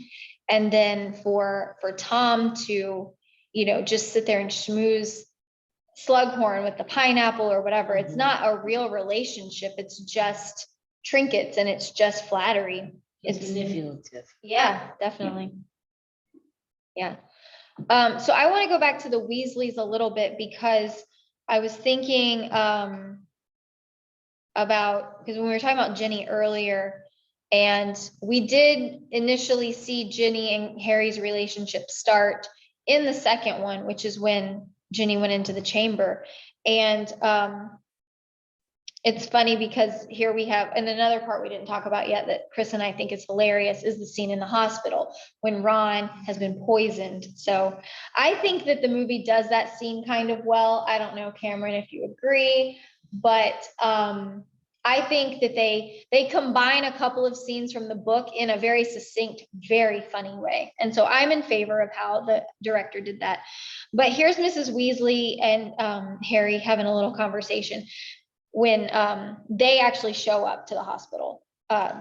And then for Tom to, just sit there and schmooze Slughorn with the pineapple or whatever, it's not a real relationship. It's just trinkets and it's just flattery. It's manipulative. Yeah, definitely. Yeah. So I want to go back to the Weasleys a little bit because I was thinking about, because when we were talking about Ginny earlier, and we did initially see Ginny and Harry's relationship start in the second one, which is when Ginny went into the chamber. And it's funny because here we have, and another part we didn't talk about yet that Chris and I think is hilarious is the scene in the hospital when Ron has been poisoned. So I think that the movie does that scene kind of well. I don't know, Cameron, if you agree, but I think that they combine a couple of scenes from the book in a very succinct, very funny way. And so I'm in favor of how the director did that. But here's Mrs. Weasley and Harry having a little conversation when they actually show up to the hospital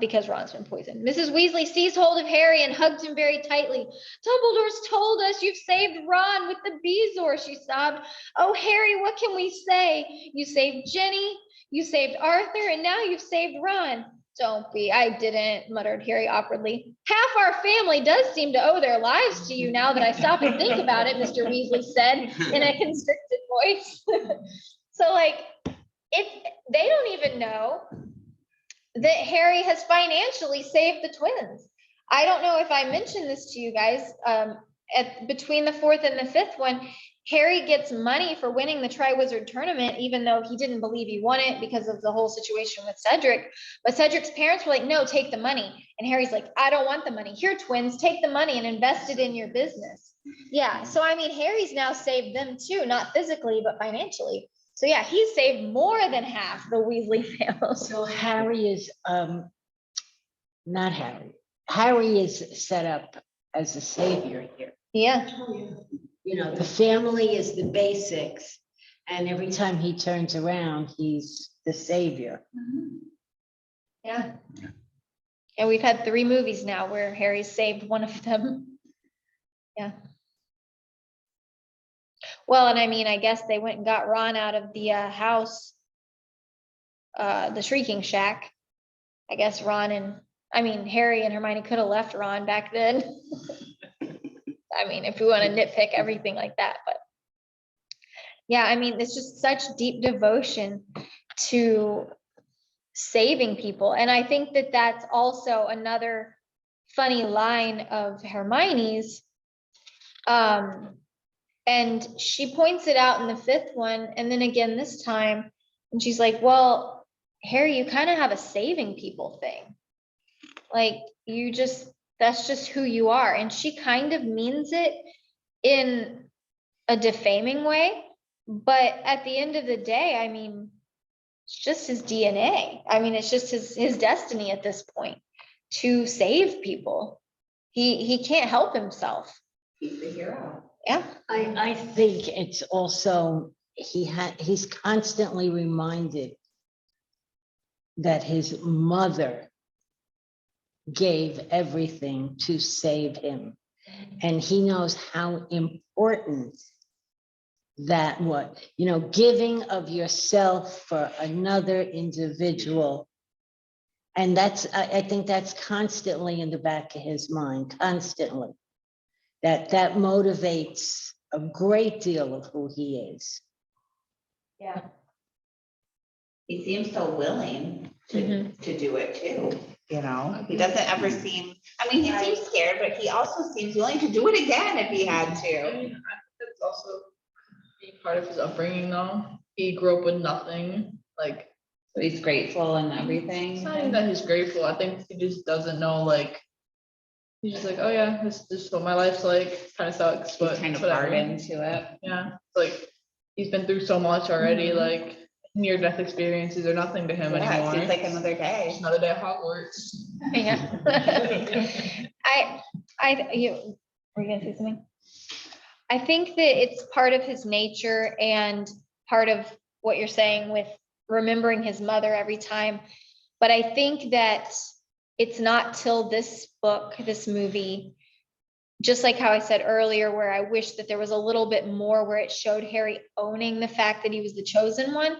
because Ron's been poisoned. Mrs. Weasley seized hold of Harry and hugged him very tightly. Dumbledore's told us you've saved Ron with the Bezoar, she sobbed. Oh, Harry, what can we say? You saved Ginny, you saved Arthur, and now you've saved Ron. Don't be, I didn't, muttered Harry awkwardly. Half our family does seem to owe their lives to you now that I stop and think about it, Mr. Weasley said in a constricted voice. So like, they don't even know that Harry has financially saved the twins. I don't know if I mentioned this to you guys, between the fourth and the fifth one, Harry gets money for winning the Triwizard Tournament, even though he didn't believe he won it because of the whole situation with Cedric. But Cedric's parents were like, no, take the money. And Harry's like, I don't want the money. Here, twins, take the money and invest it in your business. Yeah, so I mean, Harry's now saved them too, not physically, but financially. So yeah, he saved more than half the Weasley family. So Harry is, not Harry. Harry is set up as a savior here. Yeah. The family is the basics. And every time he turns around, he's the savior. Yeah. And we've had 3 movies now where Harry saved one of them. Yeah. Well, and I mean, I guess they went and got Ron out of the house, the Shrieking Shack. I guess Harry and Hermione could have left Ron back then. I mean, if we want to nitpick everything like that, but yeah, I mean, it's just such deep devotion to saving people. And I think that that's also another funny line of Hermione's. And she points it out in the 5th one, and then again this time, and she's like, well, Harry, you kind of have a saving people thing. Like, you just That's just who you are. And she kind of means it in a defaming way. But at the end of the day, I mean, it's just his DNA. I mean, it's just his destiny at this point to save people. He can't help himself. He's the hero. Yeah. I think it's also, he's constantly reminded that his mother gave everything to save him. And he knows how important that giving of yourself for another individual. And I think that's constantly in the back of his mind, constantly. That motivates a great deal of who he is. Yeah. He seems so willing Mhm. to do it too, you know? He doesn't ever seem, I mean, he seems scared, but he also seems willing to do it again if he had I to. mean, I think that's also being part of his upbringing though. He grew up with nothing, like, So he's grateful and it's everything. not even that he's grateful. I think he just doesn't know, like, he's just like, oh yeah, this is what my life's like. Kind of sucks, He's but kind of whatever. hard into it. Yeah, it's like he's been through so much already. Like near-death experiences are nothing to him Yeah, it anymore. seems like another day. Just another day at Hogwarts. Yeah. You were you gonna say something? I think that it's part of his nature and part of what you're saying with remembering his mother every time. But I think that it's not till this book, this movie, just like how I said earlier, where I wish that there was a little bit more where it showed Harry owning the fact that he was the chosen one.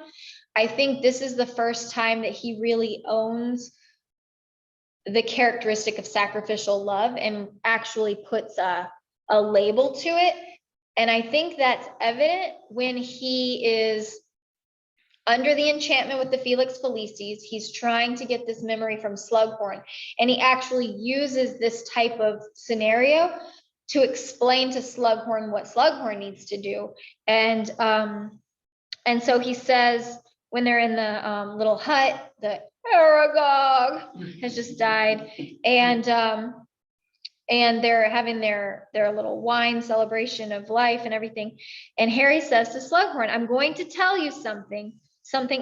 I think this is the first time that he really owns the characteristic of sacrificial love and actually puts a label to it. And I think that's evident when he is under the enchantment with the Felix Felicis. He's trying to get this memory from Slughorn, and he actually uses this type of scenario to explain to Slughorn what Slughorn needs to do. And so he says, when they're in the little hut, the Aragog has just died, and they're having their little wine celebration of life and everything. And Harry says to Slughorn, I'm going to tell you something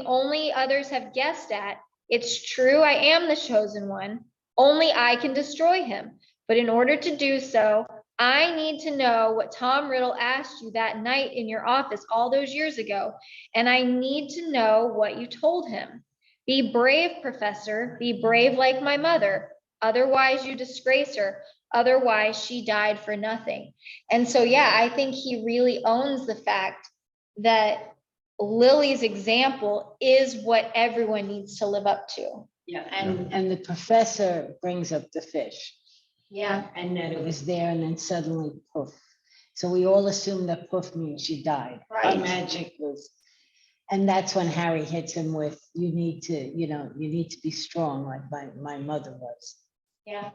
only others have guessed at. It's true, I am the chosen one. Only I can destroy him. But in order to do so, I need to know what Tom Riddle asked you that night in your office all those years ago. And I need to know what you told him. Be brave, Professor. Be brave like my mother. Otherwise, you disgrace her. Otherwise, she died for nothing. And so, yeah, I think he really owns the fact that Lily's example is what everyone needs to live up to. Yeah, and the professor brings up the fish. Yeah. And that it was there and then suddenly poof. So we all assume that poof means she died. Our Right. magic was, and that's when Harry hits him with, you need to be strong like my mother was. Yeah.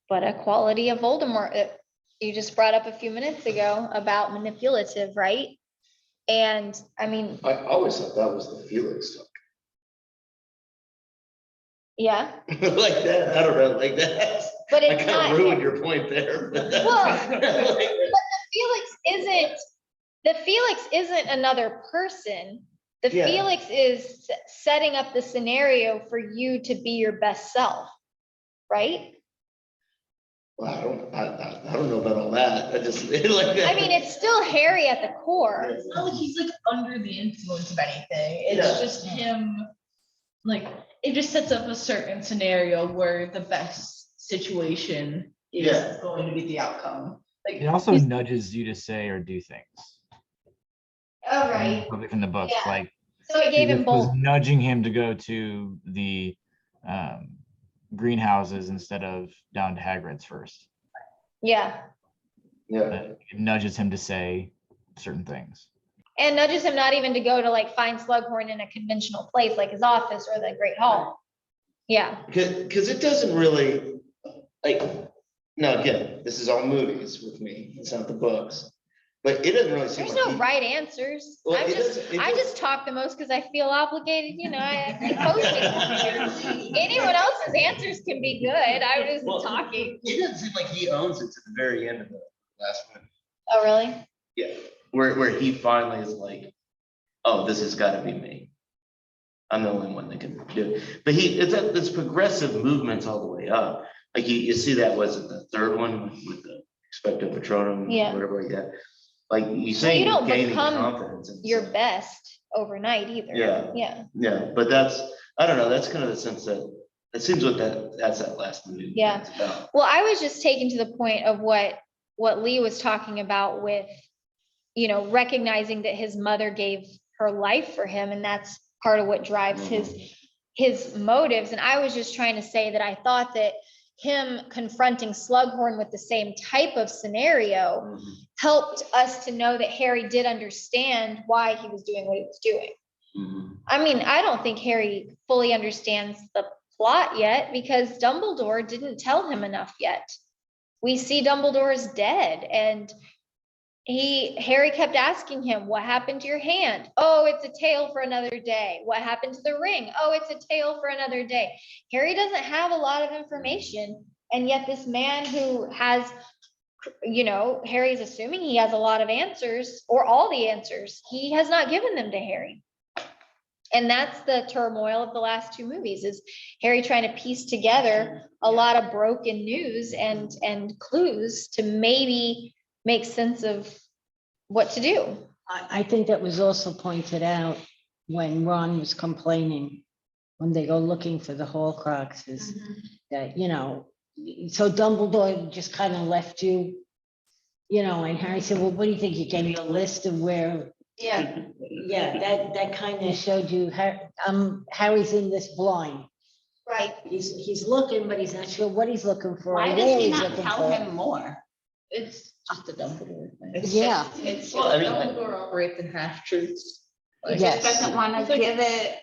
But a quality of Voldemort that you just brought up a few minutes ago about manipulative, right? And I mean, I always thought that was the Felix stuff. yeah, Like that, I don't know, like that. but I it's kind not. of ruined your point there. but that's- Well, the Felix isn't another person. The Yeah. Felix is setting up the scenario for you to be your best self, right? Well, I don't know about all that. I just like. I mean, it's still Harry at the core. It's not like he's like under the influence of anything. It's Yeah. just him, like, it just sets up a certain scenario where the best situation is Yeah. going to be the outcome. Like, It also nudges you to say or do things. All right. Probably from the books, Yeah. like So it gave him Judith was both. nudging him to go to the greenhouses instead of down to Hagrid's first. Yeah. Yeah. It nudges him to say certain things. And nudges him not even to go to like find Slughorn in a conventional place like his office or the Great Hall. Yeah. Because it doesn't really, like, now again, this is all movies with me, it's not the books. But it doesn't really seem There's like no he- right answers. Well, I'm it just, doesn't- it I doesn't- just talk the most because I feel obligated, I keep posting. Anyone else's answers can be good. I was Well, just talking. It doesn't seem like he owns it to the very end of the last one. Oh, really? Yeah, where he finally is like, oh, this has gotta be me. I'm the only one that can do it. But it's progressive movements all the way up. Like you see that, was it the third one with the expecto patronum, Yeah. whatever like that? Like you Well, say, you don't gaining become confidence. in your yourself. best overnight either. Yeah. Yeah. Yeah, but I don't know, that's kind of the sense that, it seems that's that last movie. Yeah. It's about. Well, I was just taken to the point of what Lee was talking about with, recognizing that his mother gave her life for him, and that's part of what drives his motives. And I was just trying to say that I thought that him confronting Slughorn with the same type of scenario helped us to know that Harry did understand why he was doing what he was doing. Mhm. I mean, I don't think Harry fully understands the plot yet because Dumbledore didn't tell him enough yet. We see Dumbledore is dead, and Harry kept asking him, what happened to your hand? Oh, it's a tale for another day. What happened to the ring? Oh, it's a tale for another day. Harry doesn't have a lot of information, and yet this man who has, Harry's assuming he has a lot of answers, or all the answers, he has not given them to Harry. And that's the turmoil of the last two movies, is Harry trying to piece together a lot of broken news and clues to maybe make sense of what to do. I think that was also pointed out when Ron was complaining, when they go looking for the Horcruxes, that, so Dumbledore just kind of left you, and Harry said, well, what do you think? You gave me a list of where, Yeah. yeah, that kind of showed you, Harry's in this blind. Right. He's looking, but he's not sure what he's looking for. or Why where does he he's not looking tell for. him more? It's just a Dumbledore thing. It's Yeah. It's Well, I mean, Dumbledore operates in half truths. He Yes. just doesn't want It's to like- give it,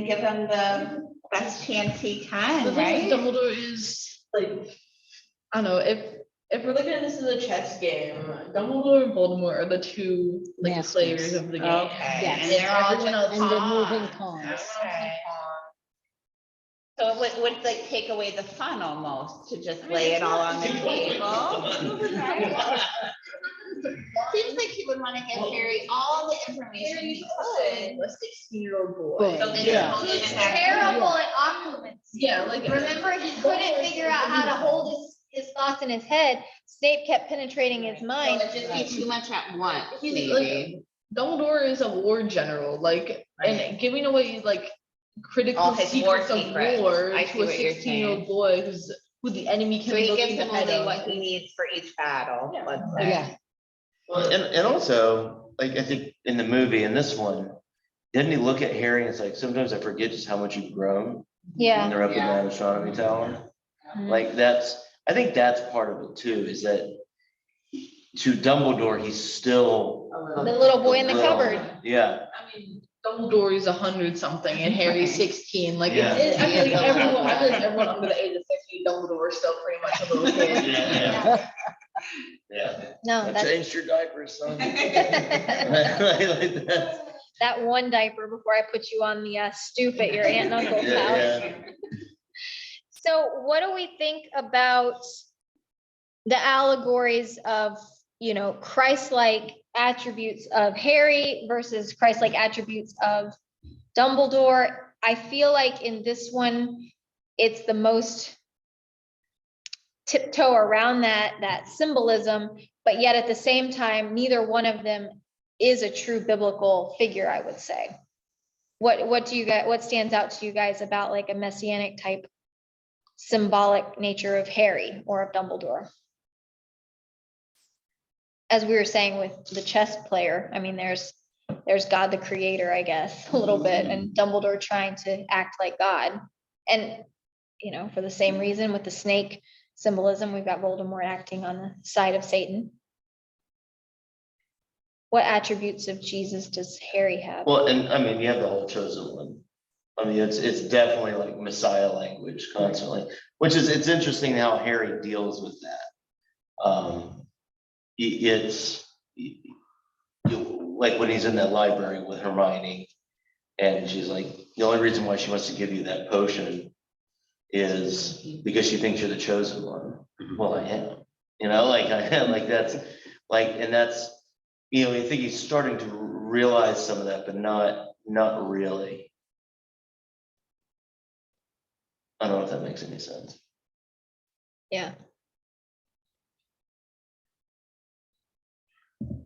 give him the best chance he The can, thing right? with Dumbledore is like, I don't know, if we're looking at this as a chess game, Dumbledore and Voldemort are the two Masters. players of the game. Okay, Yes. and they're all Everyone just else- And they're moving pawns. pawns. Okay. So it would like take away the fun almost to just lay it all on the table. Seems like he would want to give Harry all the information he could. A 16-year-old boy. Boy, So then yeah. he's He's gonna have- terrible at occlumency. Yeah, like. Remember, he couldn't figure out how to hold his thoughts in his head. Snape kept penetrating his So mind. it'd just be too much at once, He's maybe. Dumbledore is a war general, and giving away critical All his war secrets of secrets. war I to see a what you're 16-year-old boy who the enemy So can he look gives in the him head only of. what he needs for each battle, Yeah. let's say. Yeah. Well, and also, like, I think in the movie, in this one, didn't he look at Harry and it's like, sometimes I forget just how much you've grown when Yeah. they're up in that astronomy tower? Like, I think that's part of it too, is that to Dumbledore, he's still. The little boy in the little- cupboard. Yeah, I mean, Dumbledore is 100 something and Harry's 16. Like, Yeah. I feel like everyone under the age of 60, Dumbledore is still pretty much a little kid. Yeah. yeah. No, I that's changed your diaper, son. Like that. that one diaper before I put you on the stoop at your aunt and uncle's house. Yeah. So what do we think about the allegories of, Christ-like attributes of Harry versus Christ-like attributes of Dumbledore? I feel like in this one, it's the most tiptoe around that symbolism, but yet at the same time, neither one of them is a true biblical figure, I would say. What stands out to you guys about like a messianic type symbolic nature of Harry or of Dumbledore? As we were saying with the chess player, I mean, there's God the creator, I guess, a little bit, and Dumbledore trying to act like God. And, for the same reason with the snake symbolism, we've got Voldemort acting on the side of Satan. What attributes of Jesus does Harry have? Well, and I mean, you have the whole chosen one. I mean, it's definitely like Messiah language constantly, it's interesting how Harry deals with that. It's like when he's in that library with Hermione, and she's like, the only reason why she wants to give you that potion is because she thinks you're the chosen one. Well, I am, like I am, like that's like, and that's, I think he's starting to realize some of that, but not really. I don't know if that makes any sense. Yeah.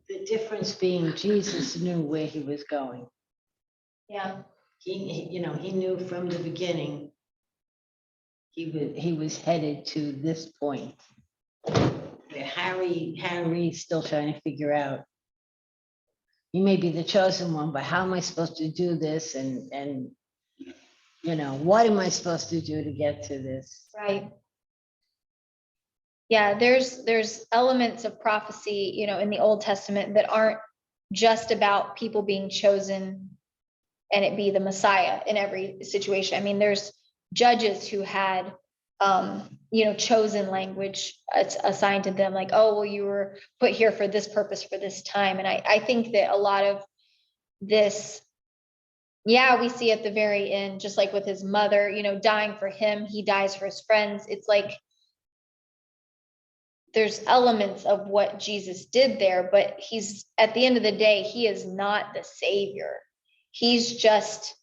The difference being Jesus knew where he was going. Yeah. He knew from the beginning he was headed to this point. Where Harry's still trying to figure out. He may be the chosen one, but how am I supposed to do this? And what am I supposed to do to get to this? Right. Yeah, there's elements of prophecy, in the Old Testament that aren't just about people being chosen and it be the Messiah in every situation. I mean, there's judges who had, chosen language assigned to them, like, oh, well, you were put here for this purpose for this time. And I think that a lot of this, we see at the very end, just like with his mother, dying for him, he dies for his friends. It's like, there's elements of what Jesus did there, but he's, at the end of the day, he is not the savior. He's just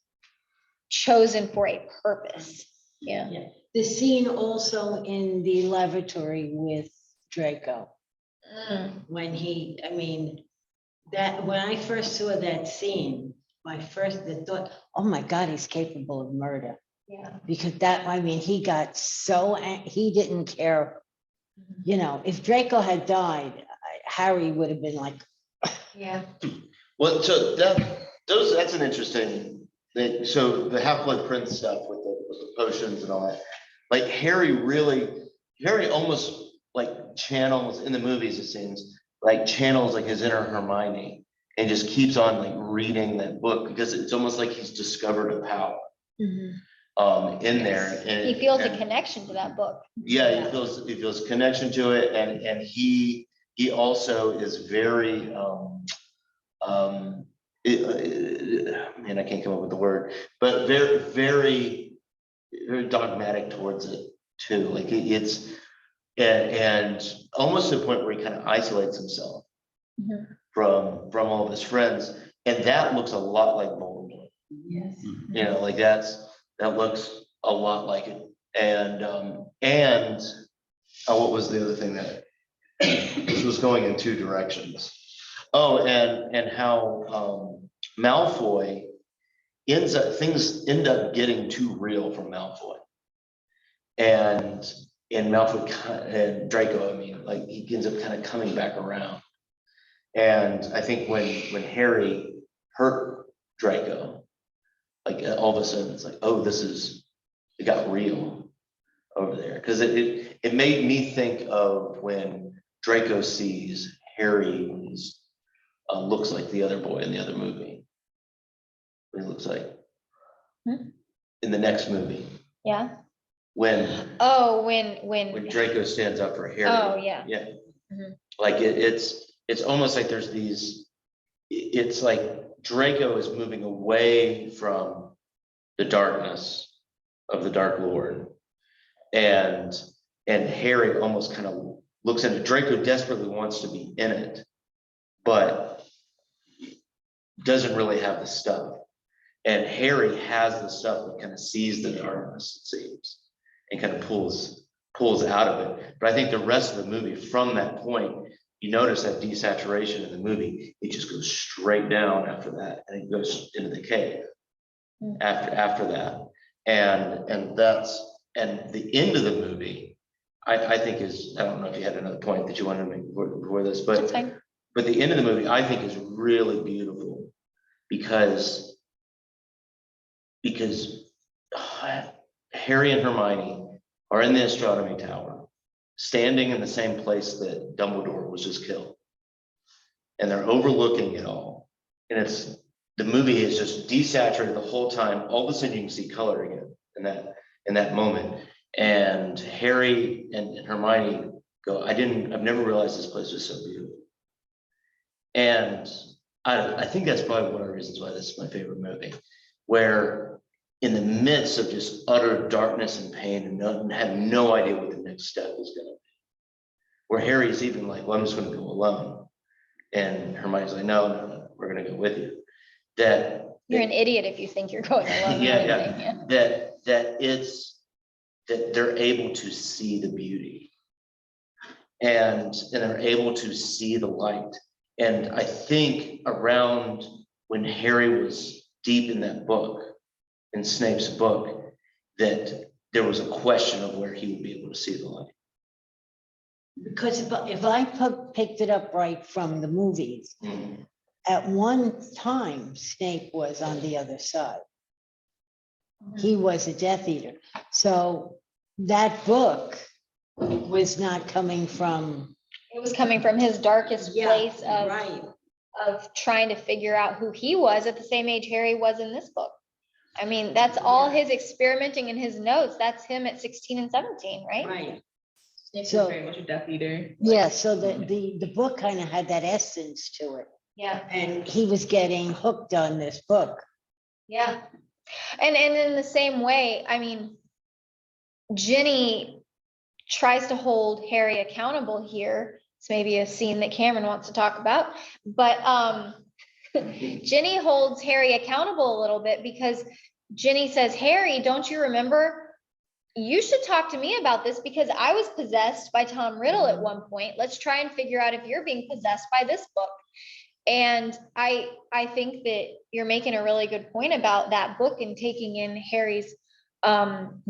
chosen for a purpose. Yeah. The scene also in the lavatory with Draco. When when I first saw that scene, the thought, oh my God, he's capable of murder. Yeah. Because he got so, he didn't care. If Draco had died, Harry would have been like, Yeah. Well, so that's an interesting thing. So the Half-Blood Prince stuff with the potions and all that, like Harry almost like channels in the movies, it seems like channels like his inner Hermione and just keeps on like reading that book because it's almost like he's discovered a power in there. And he feels a connection to that book. Yeah, he feels connection to it, and he also is very man, I can't come up with the word, but very, very, very dogmatic towards it too. Like it's and almost to the point where he kind of isolates himself from all of his friends, and that looks a lot like Voldemort. yes. Like that looks a lot like it. And what was the other thing that this was going in two directions? Oh, and how Malfoy things end up getting too real from Malfoy. And Malfoy and Draco, like he ends up kind of coming back around. And I think when Harry hurt Draco, like all of a sudden it's like, oh, it got real over there. Because it made me think of when Draco sees Harry when he's looks like the other boy in the other movie. What he looks like in the next movie. Yeah. When when Draco stands up for Harry. Oh yeah. Yeah. Like it's almost like there's these. It's like Draco is moving away from the darkness of the Dark Lord, and Harry almost kind of looks at it. Draco desperately wants to be in it, but doesn't really have the stuff. And Harry has the stuff that kind of sees the darkness, it seems, and kind of pulls out of it. But I think the rest of the movie, from that point, you notice that desaturation in the movie, it just goes straight down after that, and it goes into the cave after that. And the end of the movie, I think is, I don't know if you had another point that you wanted to make before this, but the end of the movie I think is really beautiful because Harry and Hermione are in the astronomy tower, standing in the same place that Dumbledore was just killed. And they're overlooking it all. And the movie is just desaturated the whole time. All of a sudden you can see color again in that moment. And Harry and Hermione go, I've never realized this place was so beautiful. And I think that's probably one of the reasons why this is my favorite movie, where in the midst of just utter darkness and pain and have no idea what the next step is gonna be, where Harry's even like, well, I'm just gonna go alone. And Hermione's like, no, we're gonna go with you. That You're an idiot if you think you're going alone. yeah. That they're able to see the beauty and they're able to see the light. And I think around when Harry was deep in that book, in Snape's book, that there was a question of where he would be able to see the light. Because if I picked it up right from the movies, at one time Snape was on the other side. He was a Death Eater. So that book was not coming from. It was coming from his darkest place of, Right. of trying to figure out who he was at the same age Harry was in this book. I mean, that's all his experimenting in his notes. That's him at 16 and 17, right? Right. Snape So- was very much a Death Eater. Yeah, so the book kind of had that essence to it. Yeah. And he was getting hooked on this book. Yeah. And in the same way, I mean, Ginny tries to hold Harry accountable here. It's maybe a scene that Cameron wants to talk about, but Ginny holds Harry accountable a little bit because Ginny says, Harry, don't you remember? You should talk to me about this because I was possessed by Tom Riddle at one point. Let's try and figure out if you're being possessed by this book. And I think that you're making a really good point about that book and taking in Harry's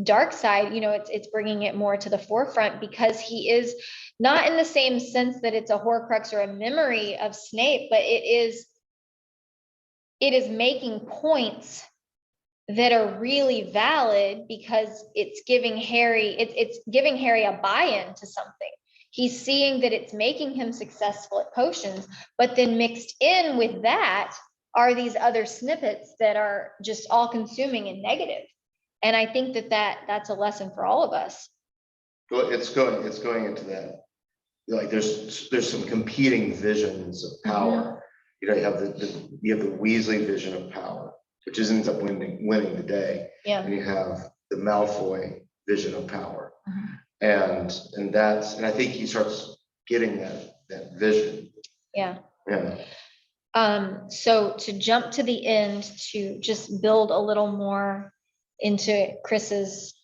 dark side. You know, it's bringing it more to the forefront because he is not in the same sense that it's a Horcrux or a memory of Snape, but it is making points that are really valid because it's giving Harry a buy-in to something. He's seeing that it's making him successful at potions, but then mixed in with that are these other snippets that are just all consuming and negative. And I think that's a lesson for all of us. It's going into that. Like there's some competing visions of power. You know, you have the Weasley vision of power, which ends up winning the day. Yeah. And you have the Malfoy vision of power. And I think he starts getting that vision. Yeah. Yeah. So to jump to the end, to just build a little more into Chris's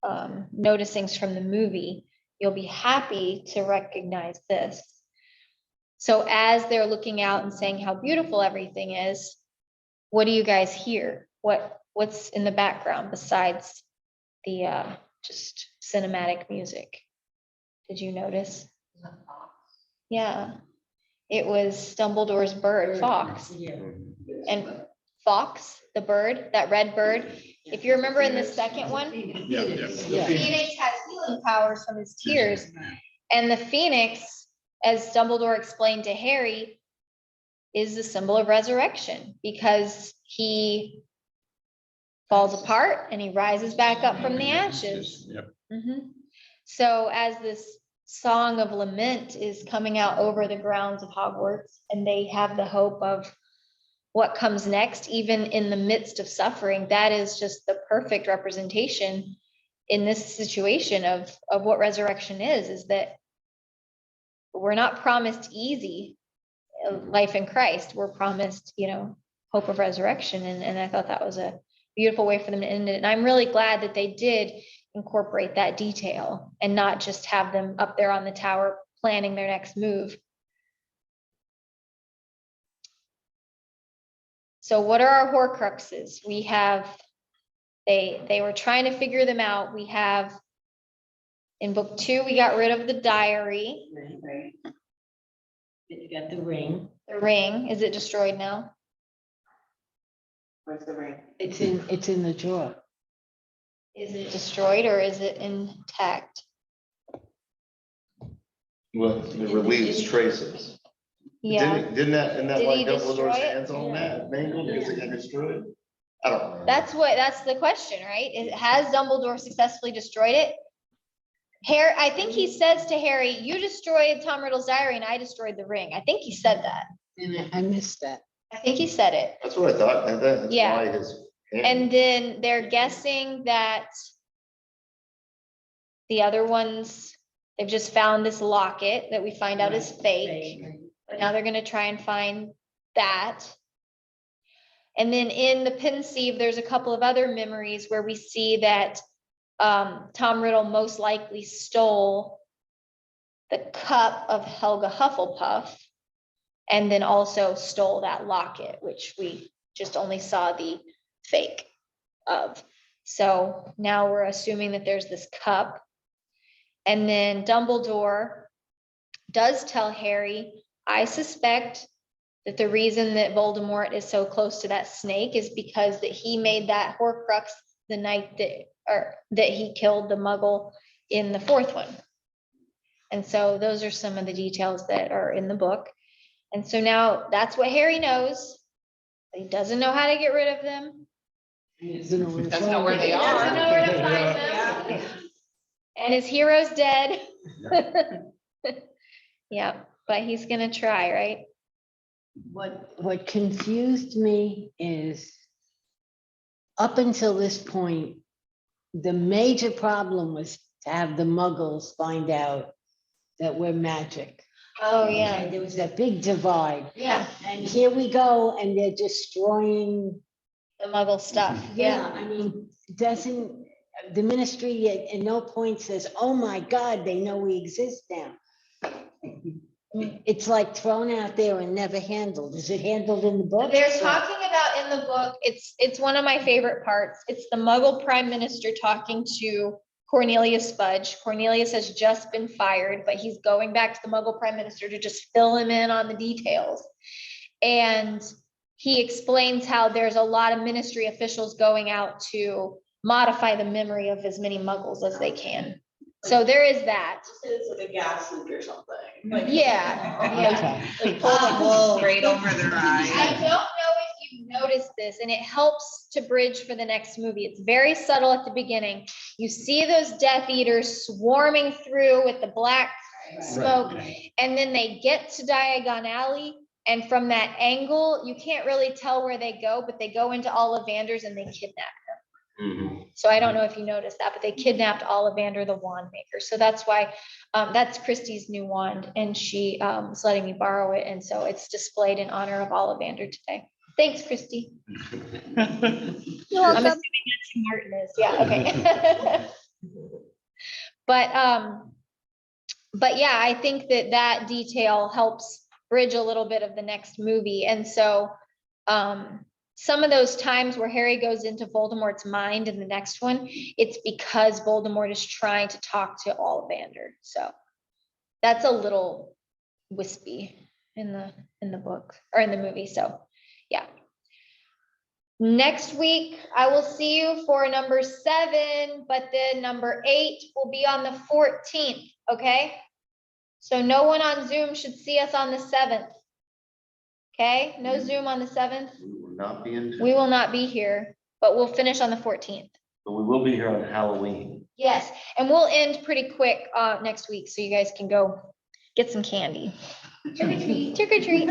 noticings from the movie, you'll be happy to recognize this. So as they're looking out and saying how beautiful everything is, what do you guys hear? What's in the background besides the just cinematic music? Did you notice? Yeah, it was Dumbledore's bird, Fox. And Fox, the bird, that red bird. If you remember in the second one, Yeah. Phoenix has healing powers from his tears. And the Phoenix, as Dumbledore explained to Harry, is the symbol of resurrection because he falls apart and he rises back up from the ashes. Yep. So as this song of lament is coming out over the grounds of Hogwarts, and they have the hope of what comes next, even in the midst of suffering, that is just the perfect representation in this situation of what resurrection is that we're not promised easy life in Christ. We're promised, hope of resurrection. And I thought that was a beautiful way for them to end it. And I'm really glad that they did incorporate that detail and not just have them up there on the tower planning their next move. So what are our Horcruxes? We have, they were trying to figure them out. We have, in book 2, we got rid of the diary. Right. You got the ring. The ring, is it destroyed now? Where's the ring? It's in the drawer. Is it destroyed or is it intact? Well, it relieves traces. Yeah, Didn't that Did why he destroy Dumbledore's it? hands on that mangled because it got destroyed? I don't know. that's the question, right? Has Dumbledore successfully destroyed it? Harry, I think he says to Harry, you destroyed Tom Riddle's diary and I destroyed the ring. I think he said that. And I missed that. I think he said it. That's what I thought. That's Yeah. why his. And then they're guessing that the other ones, they've just found this locket that we find out is fake. But now they're gonna try and find that. And then in the pensieve, there's a couple of other memories where we see that Tom Riddle most likely stole the cup of Helga Hufflepuff and then also stole that locket, which we just only saw the fake of. So now we're assuming that there's this cup. And then Dumbledore does tell Harry, I suspect that the reason that Voldemort is so close to that snake is because that he made that Horcrux the night that he killed the Muggle in the fourth one. And so those are some of the details that are in the book. And so now that's what Harry knows. But he doesn't know how to get rid of them. Doesn't know where they are. Doesn't know where to find them. And his hero's dead. Yeah, but he's gonna try, right? What confused me is up until this point, the major problem was to have the Muggles find out that we're magic. Oh, And yeah. there was that big divide. Yeah, And here we go, and they're destroying. the Muggle stuff. Yeah, I mean, doesn't the ministry at no point says, oh my God, they know we exist now? It's like thrown out there and never handled. Is it handled in the book? They're talking about in the book, it's one of my favorite parts. It's the Muggle Prime Minister talking to Cornelius Fudge. Cornelius has just been fired, but he's going back to the Muggle Prime Minister to just fill him in on the details. And he explains how there's a lot of ministry officials going out to modify the memory of as many Muggles as they can. So there is that. It's like a gas leak or something. Yeah. Like pull the wool right over their I eye. don't know if you noticed this, and it helps to bridge for the next movie. It's very subtle at the beginning. You see those Death Eaters swarming through with the black smoke, and then they get to Diagon Alley, and from that angle, you can't really tell where they go, but they go into Ollivander's and they kidnap him. Mhm. So I don't know if you noticed that, but they kidnapped Ollivander, the wand maker. So that's why, that's Christie's new wand, and she is letting me borrow it, and so it's displayed in honor of Ollivander today. Thanks, Christy. I'm assuming that's who Martin is. Yeah, okay. But yeah, I think that detail helps bridge a little bit of the next movie. And so some of those times where Harry goes into Voldemort's mind in the next one, it's because Voldemort is trying to talk to Ollivander. So that's a little wispy in the book or in the movie. So yeah. Next week, I will see you for number 7, but then number 8 will be on the 14th, okay? So no one on Zoom should see us on the 7th. Okay, no Zoom on the 7th. We will not be in, We will not be here, but we'll finish on the 14th. but we will be here on Halloween. Yes, and we'll end pretty quick next week, so you guys can go get some candy. Trick or treat. Trick or treat.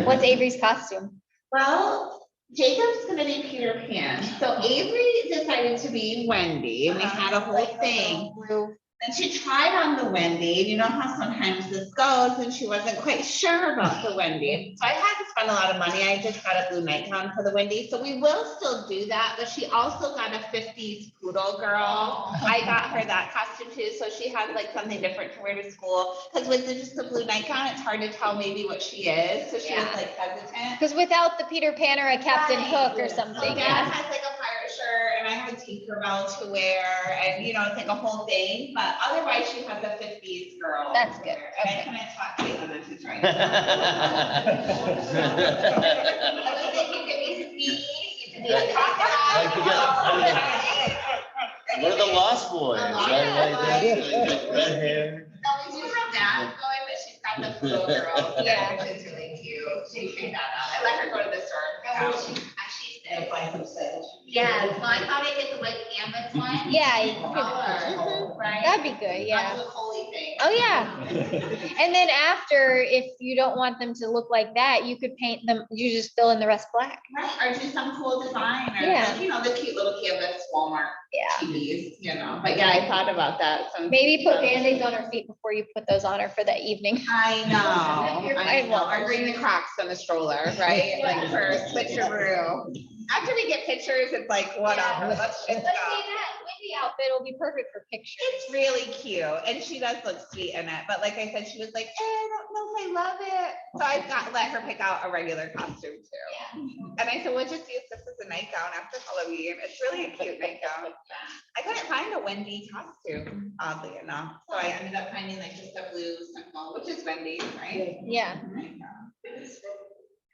What's Avery's costume? Well, Jacob's gonna be Peter Pan. So Avery decided to be Wendy, and we had a whole thing. And she tried on the Wendy, and you know how sometimes this goes, and she wasn't quite sure about the Wendy. So I had to spend a lot of money. I just got a blue nightgown for the Wendy. So we will still do that, but she also got a 50s poodle girl. I got her that costume too, so she has like something different to wear to school. Because with just the blue nightgown, it's hard to tell maybe what she is. So she was like hesitant. Because without the Peter Pan or a Captain Hook or So something. Dad has like a pirate shirt, and I have a Tinkerbell to wear, and you know, it's like a whole thing. But otherwise, she has a 50s girl. That's good. And I couldn't talk Caitlin into trying. I was thinking you could be Sneak, you could be a Like you got- What are the Lost Boys? Red hair. No, we do have that going, but she's got the poodle girl. Yeah. Which is really cute. She figured that out. I let her go to the store. She said. Buy some sales. Yeah, so I thought I get the white canvas one. Yeah. Color, right? That'd be good, Not yeah. the holy thing. Oh, yeah. And then after, if you don't want them to look like that, you could paint them, you just fill in the rest black. Right, or do some cool design, or Yeah. like, you know, the cute little canvas Walmart Yeah. TVs, you know, but yeah, I thought about that, so. Maybe put Band-Aids on her feet before you put those on her for that evening. I know, You're I fine, know, Walter. or bring the Crocs on the stroller, right, like for a switcheroo. After we get pictures, it's like, whatever, let's just Let's go. say that Wendy outfit will be perfect for pictures. It's really cute, and she does look sweet in it, but like I said, she was like, I don't know if I love it. So I let her pick out a regular costume too. And I said, we'll just use this as a nightgown after Halloween. It's really a cute nightgown. I couldn't find a Wendy costume, oddly enough, so I ended up finding like just a blue simple, which is Wendy, right? Yeah,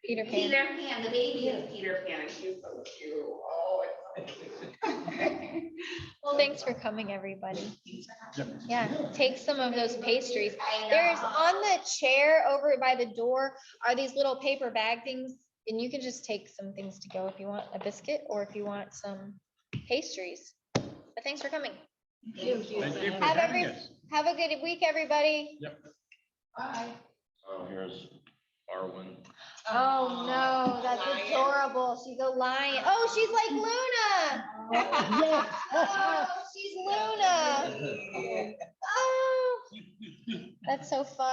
Peter Pan. Peter Pan, the baby is Peter Pan, and she's so cute. Oh, it's so cute. Well, thanks for coming, everybody. Yep. Yeah, take some of those pastries. I know. There's on the chair over by the door are these little paper bag things, and you can just take some things to go if you want a biscuit or if you want some pastries. But thanks for coming. Thank you for Have having us. Have a good week, everybody. Bye. Oh, here's Arwen. Oh, no, that's Lion. adorable. She's a lion. Oh, she's like Luna. Oh, she's Luna. Oh, that's so fun.